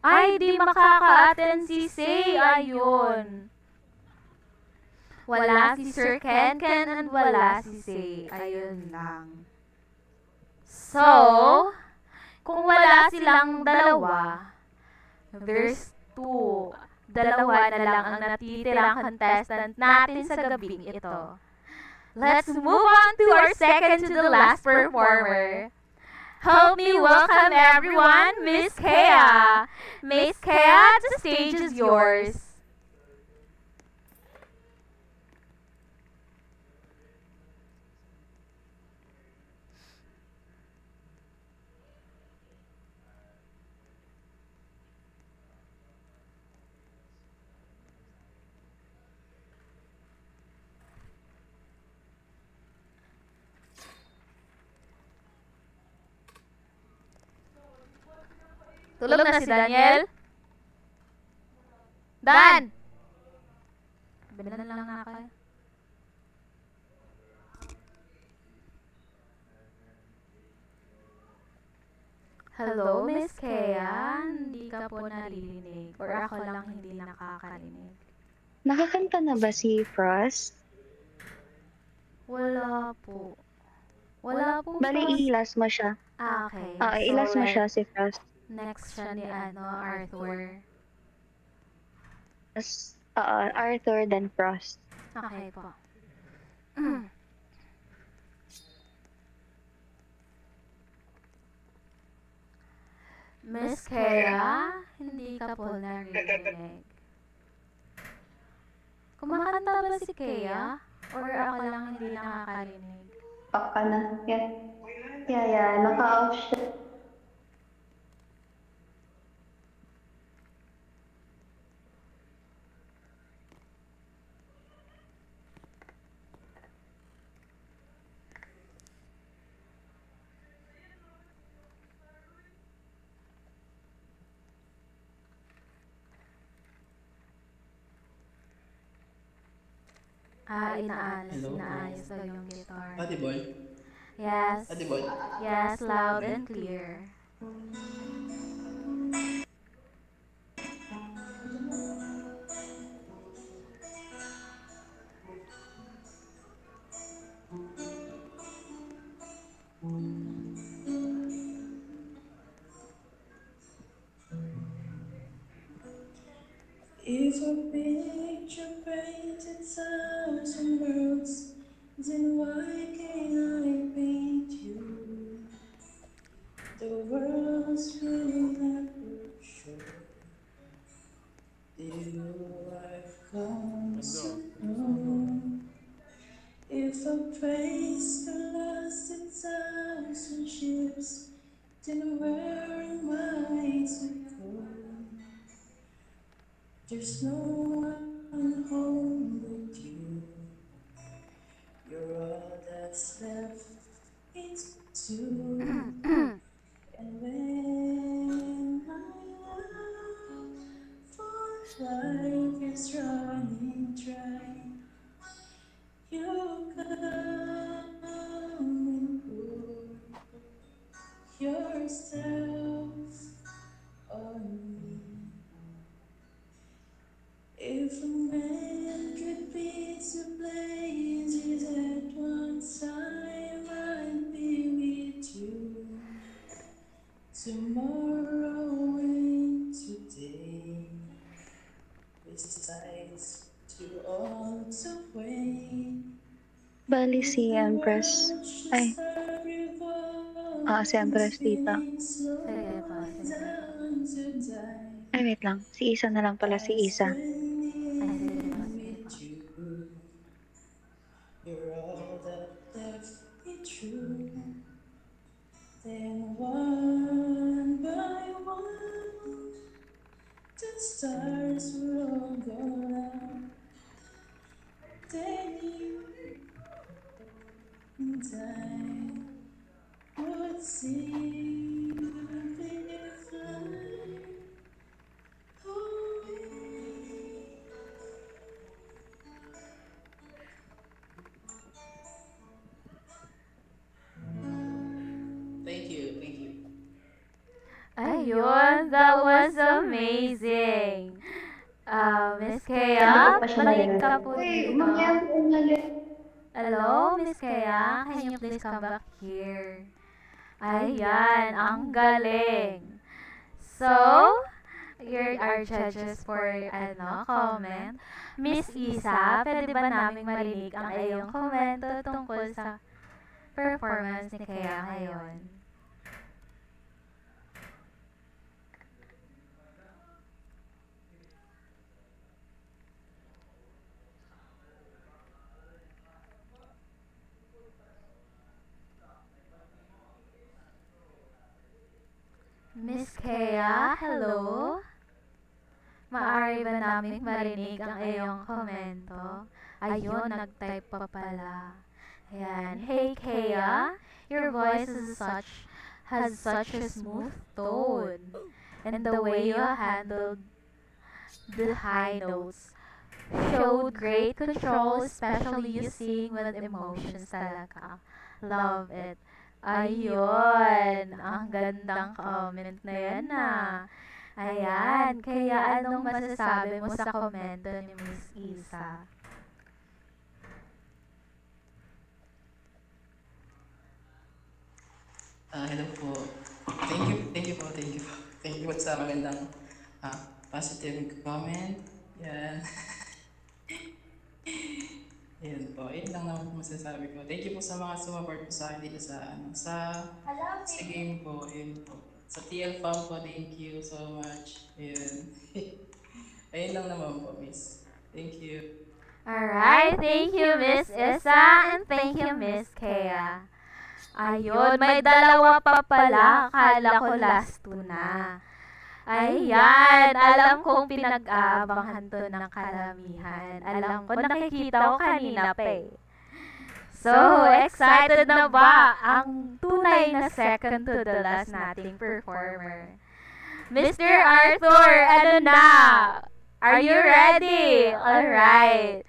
Ay, di makaka-attend si Say. Ayun. Wala si Sir Ken Ken and wala si Say. Ayun lang. So, kung wala silang dalawa, there's two. Dalawa na lang ang natitirang contestant natin sa gabing ito. Let's move on to our second to the last performer. Help me welcome everyone, Miss Kea. Miss Kea, the stage is yours. Tulog na si Daniel? Dan! Bilan lang na kayo. Hello, Miss Kea. Hindi ka po naririnig. Or ako lang hindi nakakarinig. Nakakanta na ba si Frost? Wala po. Wala po Bali, siya. i-last mo siya. Okay. I-last mo like, siya si Frost. next siya ni Arthur. Arthur, then Frost. Okay po. Miss Kea, hindi ka po naririnig. Kumakanta ba si Kea? Or ako lang hindi nakakarinig? Baka na. Yeah. Naka-off siya. Inaayos daw yung guitar. Audible? Yes. Audible? Yes, loud and clear. If a picture painted 1,000 worlds, then why can't I paint you? The worlds will never show you I've come to know. If I praise the lost 1,000 ships, then where am I to go? There's no one home with you. You're all that's left into. And when my love for life is running dry, you come and pour yourself on me. If a man could be two places at one time, I'd be with you. Tomorrow and today, besides to all the way. Bali si Empress. Ay. Si Empress dito. Sige po, sige. Ay, wait lang. Si Isa na lang pala, si Isa. Ay, sige po, sige po. You're all that left me true. Then one by one, the stars will all go out. Then you and I would see you fly away. Thank you. Ayun, that was amazing. Miss Kea, balik ka po dito. Hello, Miss Kea, can you please come back here? Ayan, ang galing. So, here are judges for comment. Miss Isa, pwede ba naming marinig ang iyong komento tungkol sa performance ni Kea ngayon? Miss Kea, hello? Maaari ba namin marinig ang iyong komento? Ayun, nag-type pa pala. Ayan. Hey, Kea, your voice has such a smooth tone. and the way you handled the high notes showed great control, especially you sing with emotions talaga. Love it. Ayun, ang gandang comment na yan Ayan, kaya anong masasabi mo sa komento ni Miss Isa? Hello po. Thank you po. Thank you po sa magandang positive comment. Yan. Yan po. Yun lang naman po masasabi ko. Thank you po sa mga sumaport po sa akin dito sa game po. Yun po. Sa TL Fam po, thank you so much. Yun. Ayun lang naman po, miss. Thank you. Alright, thank you Miss Isa and thank you Miss Kea. Ayun, may dalawa pa pala. Akala ko last two na. Ayan, alam kong pinag-aabangan to ng karamihan. Alam ko, nakikita ko kanina pa eh. So, excited na ba ang tunay na second to the last nating performer? Mr. Arthur, ano na? Are you ready? Alright.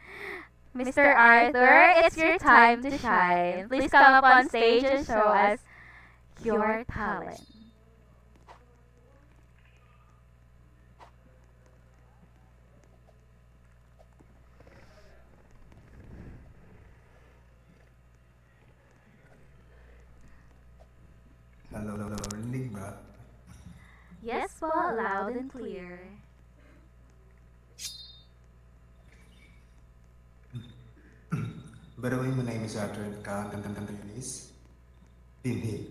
Mr. Arthur, it's your time to shine. Please come up on stage and show us your talent. Hello, rinig ba? Yes po, loud and clear. By the way, my name is Arthur and is Pinhi.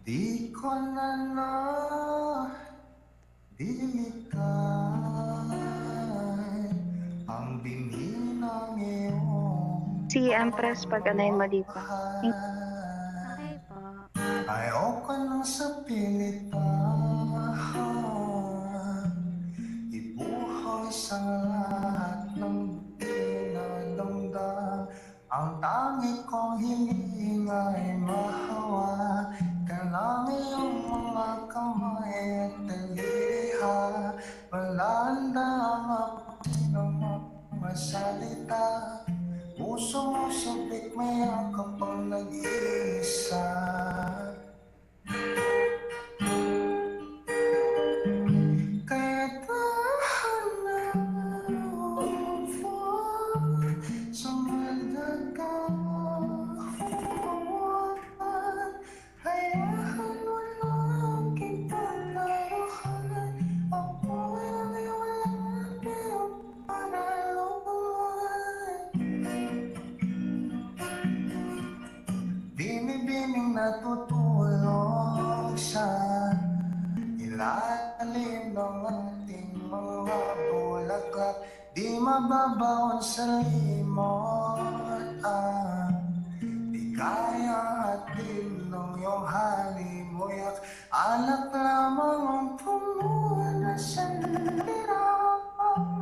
Di ko na dilikay ang binhi ng iyong Si Empress pag ano yung mali pa. Okay po. ayoko nang sa pilitan ibuhay sa lahat ng dinadamdam. Ang tangi kong hiling ay mahawa ka ng iyong mga kamay at daliriha. Malanda ang apoy ng mga salita. Puso mo sabik may yakap ang nag-iisa. Kaya tahan na sumunod ka. Hayaan mo lang kita taruhan. Ako ay wala pero panalungan. Bimibiming natutulog sa ilalim ng ating mga bulaklak. Di mababaon sa limot di kaya atin ng iyong halimuyak. Alak lamang ang pumunan sa lira.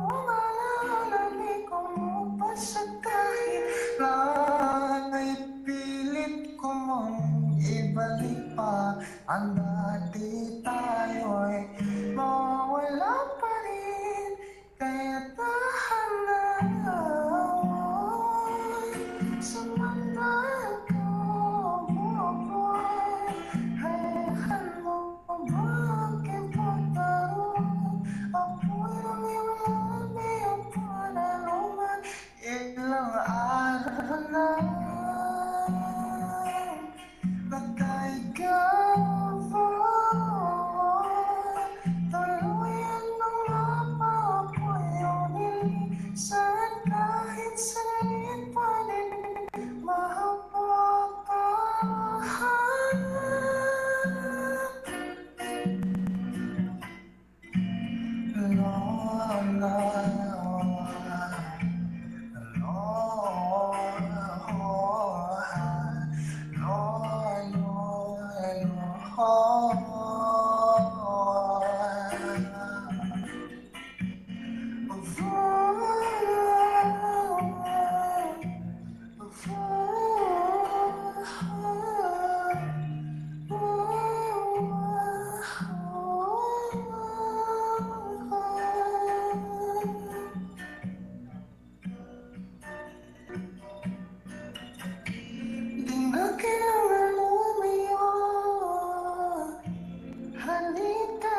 Umalalami ko mo pa sa kahit lang ay pilit ko mong ibalik pa. Ang dati tayo'y mawala pa rin. Kaya tahan na sumandal ko buhay. Hayaan mo bang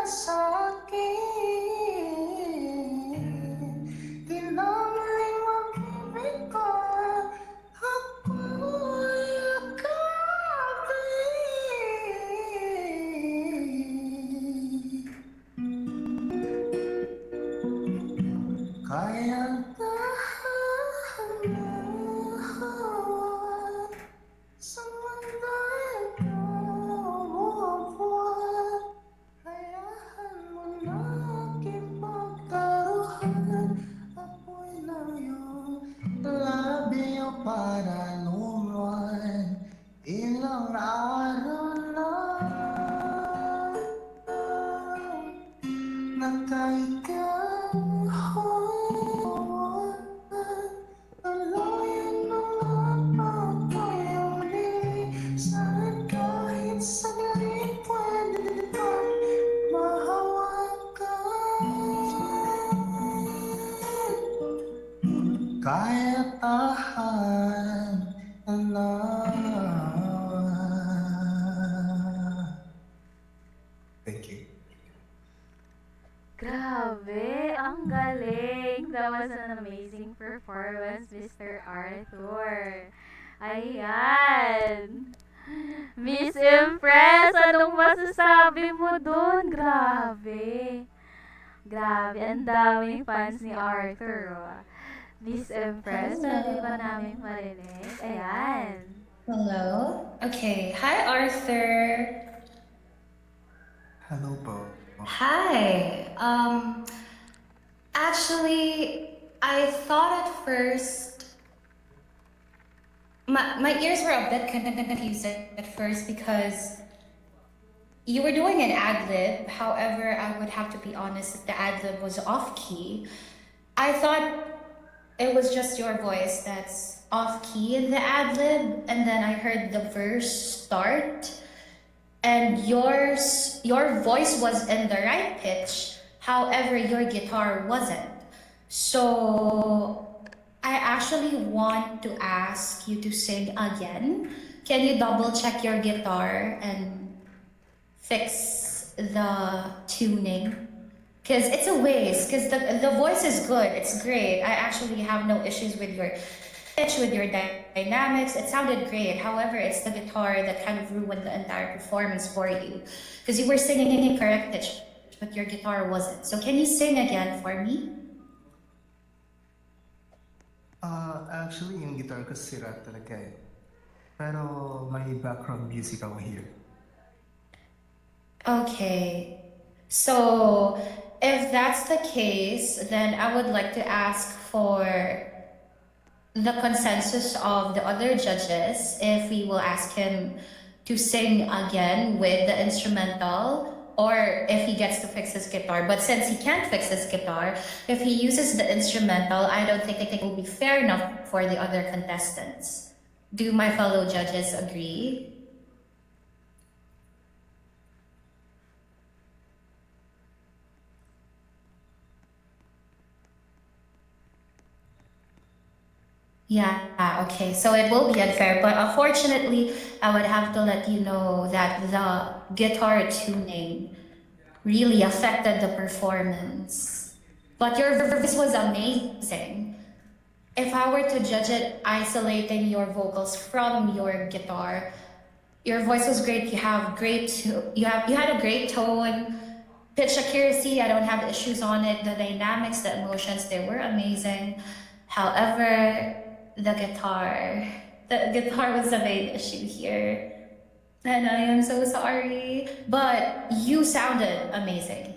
sa'kin. Di na muling mag-ibig ka, ako'y akapin. Kayang tahan sa mundo'y buwan. Hayaan mo na aking pagtaruhan. Ako'y na iyong labi o para lumuwan. Ilang araw lang nakaikaw ako'y tuluyan mga pagkayuli. Saan kahit saglit pwede bang mahawakan? Kaya tahan na. Thank you. Grabe, ang galing. That was an amazing performance, Mr. Arthur. Ayan. Miss Impress, anong masasabi mo dun? Grabe. Grabe, ang daming fans ni Arthur. Oh. Miss Impress, pwede ba namin marinig? Ayan. Hello? Okay. Hi, Arthur. Hello po. Hi. Actually, I thought at first my ears were a bit confused at first because you were doing an ad lib. However, I would have to be honest, the ad lib was off key. I thought it was just your voice that's off key in the ad lib, and then I heard the verse start, and your voice was in the right pitch. However, your guitar wasn't. So I actually want to ask you to sing again. Can you double check your guitar and fix the tuning? Because it's a waste, because the voice is good, it's great. I actually have no issues with your pitch, with your dynamics. It sounded great. However, it's the guitar that kind of ruined the entire performance for you. Because you were singing in correct pitch, but your guitar wasn't. So can you sing again for me? Actually, yung guitar ko sira talaga eh. Pero may background music ako here. Okay. So if that's the case, then I would like to ask for the consensus of the other judges if we will ask him to sing again with the instrumental, or if he gets to fix his guitar. But since he can't fix his guitar, if he uses the instrumental, I don't think it will be fair enough for the other contestants. Do my fellow judges agree? Yeah, okay. So it will be unfair, but unfortunately, I would have to let you know that the guitar tuning really affected the performance. But your voice was amazing. If I were to judge it isolating your vocals from your guitar, your voice was great. You had a great tone, pitch accuracy. I don't have issues on it. The dynamics, the emotions, they were amazing. However, the guitar was the main issue here. And I am so sorry, but you sounded amazing.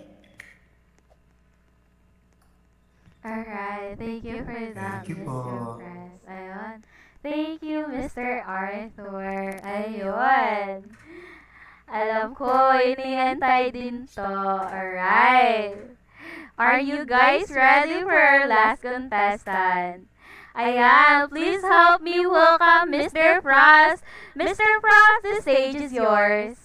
Alright, thank you for that, Thank you Miss po. Impress. Ayun. Thank you, Mr. Arthur. Ayun. Alam ko, iniintay din to. Alright. Are you guys ready for our last contestant? Ayan, please help me welcome Mr. Frost. Mr. Frost, the stage is yours.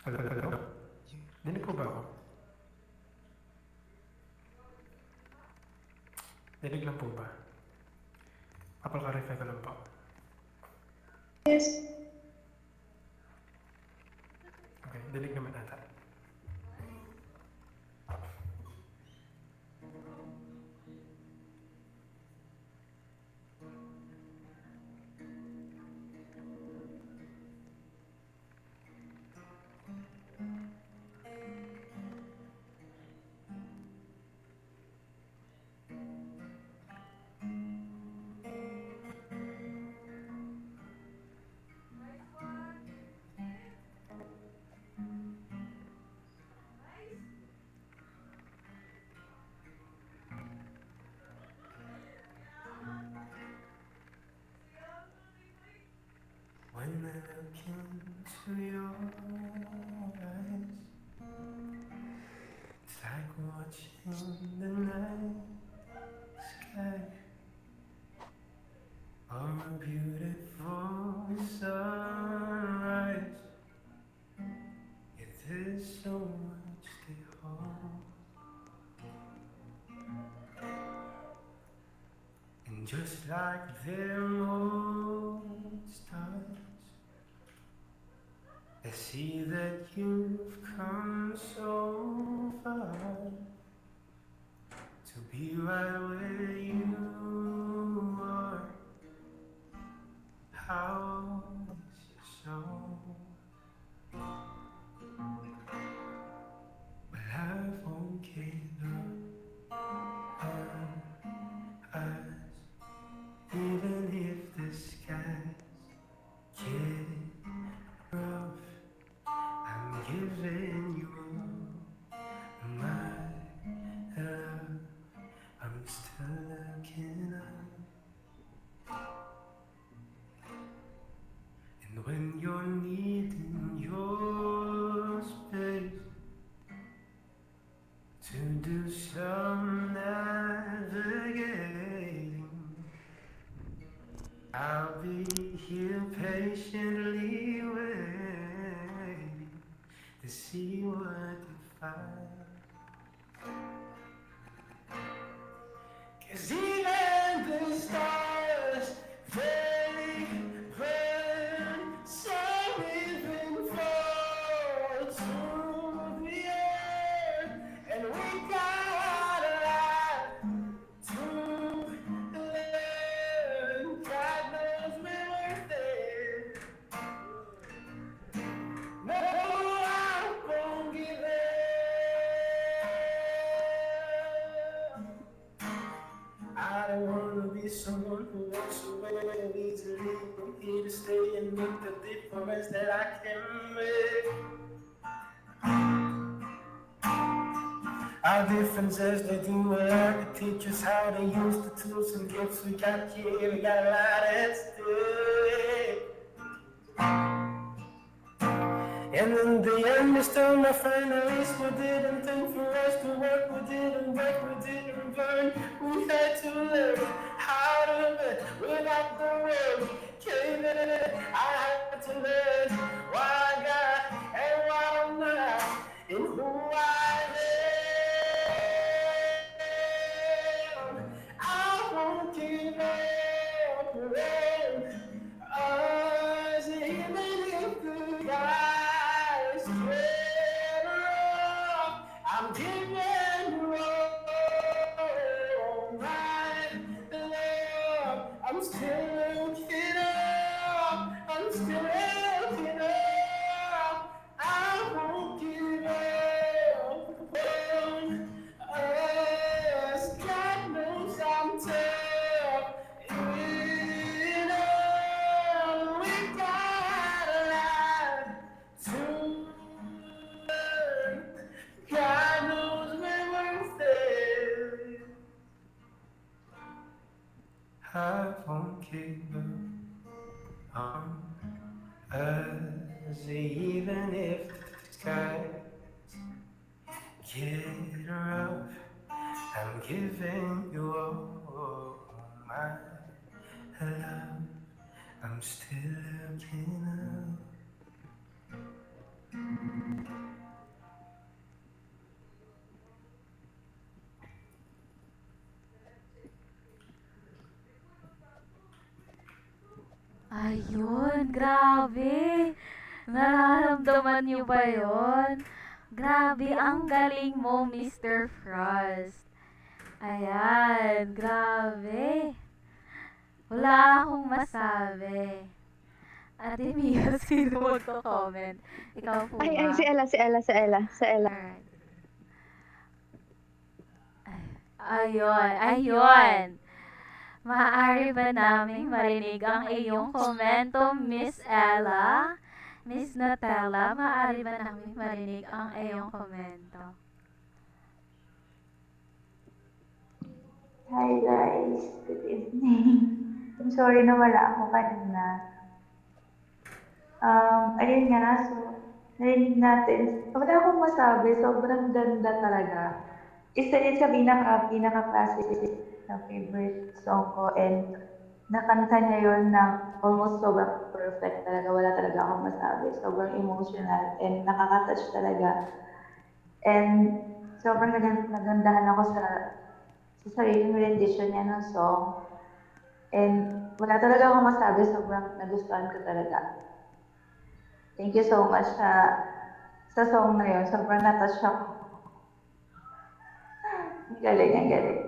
Hello? Dinig ko ba ako? Dinig lang po ba? Papal-clarify ko lang po. Yes. Okay, dinig naman ata. When I look into your eyes, it's like watching the night sky or a beautiful sunrise. Yet there's so much to hold, and just like them old stars, I see that you've come so far to be right where you are. How is your soul? But I won't give up on us, even if the skies get rough. I'm giving you all my love. I'm still looking up. And when you're needing your space to do some navigating, I'll be here patiently waiting to see what you find. 'Cause even the stars, they burn, some even fall to the earth, and we got a lot to learn. God knows we're worth it. No, I won't give up. I don't wanna be someone who walks away easily. I'm here to stay and make the difference that I can make. Our differences, they do a lot to teach us how to use the tools and gifts we got here. We got a lot at stake. And in the end, we still not find a least. We didn't think for us to work, we didn't break, we didn't burn. We had to learn how to live without the world caving. I had to learn why I got and why I'm not, and who I am. I won't give up on us, even if the guys spread up. I'm giving you all my love. I'm still looking up. I'm still looking up. I won't give up on us. God knows I'm tough. You know we got a lot to learn. God knows we're worth it. I won't give up on us, even if the skies get rough. I'm giving you all my love. I'm still looking up. Ayun, grabe. Nararamdaman niyo ba yun? Grabe, ang galing mo, Mr. Frost. Ayan, grabe. Wala akong masabi. Ate Mia, sino magko-comment? Ikaw po Ay, ba? si Ella, si Ella, si Ella, si Ella. Alright. Ayun, ayun. Maaari ba naming marinig ang iyong komento, Miss Ella? Miss Nutella, maaari ba naming marinig ang iyong komento? Hi guys, good evening. I'm sorry na wala ako kanina. Ayun nga, so narinig natin. Wala akong masabi, sobrang ganda talaga. Isa yun sa pinaka-classic na favorite song ko and nakanta niya yun na almost sobrang perfect talaga. Wala talaga akong masabi. Sobrang emotional and nakaka-touch talaga. And sobrang nagandahan ako sa sariling rendition niya ng song. And wala talaga akong masabi. Sobrang nagustuhan ko talaga. Thank you so much sa song na yun. Sobrang na-touch ako. Ang galing, ang galing.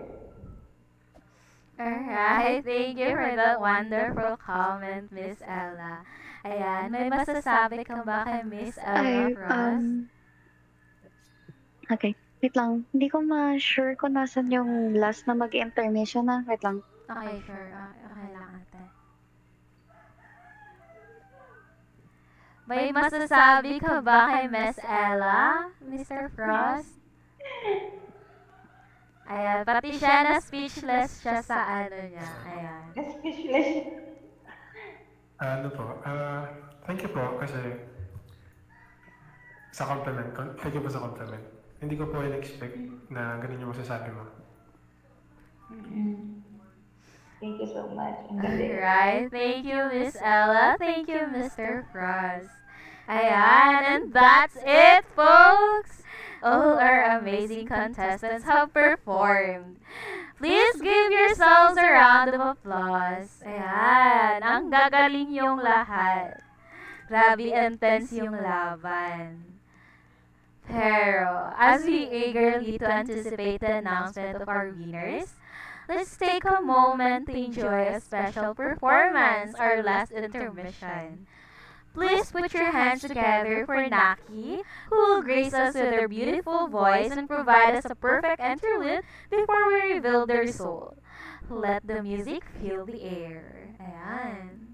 Alright, thank you for that wonderful comment, Miss Ella. Ayan, may masasabi ka ba kay Miss Ella Frost? Okay, wait lang. Hindi ko ma-sure kung nasan yung last na mag-intermission na. Wait lang. Okay, sure. Okay lang, ate. May masasabi ka ba kay Miss Ella, Mr. Frost? Ayan, pati siya na speechless siya sa ano niya. Ayan. Speechless. Ano po, thank you po kasi sa compliment. Thank you po sa compliment. Hindi ko po in-expect na ganun yung masasabi mo. Thank you so much. Ang galing. Alright, thank you, Miss Ella. Thank you, Mr. Frost. Ayan, and that's it, folks! All our amazing contestants have performed. Please give yourselves a round of applause. Ayan, ang gagaling yung lahat. Grabe intense yung laban. Pero, as we eagerly to anticipate the announcement of our winners, let's take a moment to enjoy a special performance, our last intermission. Please put your hands together for Naki, who will grace us with her beautiful voice and provide us a perfect interlude before we reveal the result. Let the music fill the air. Ayan.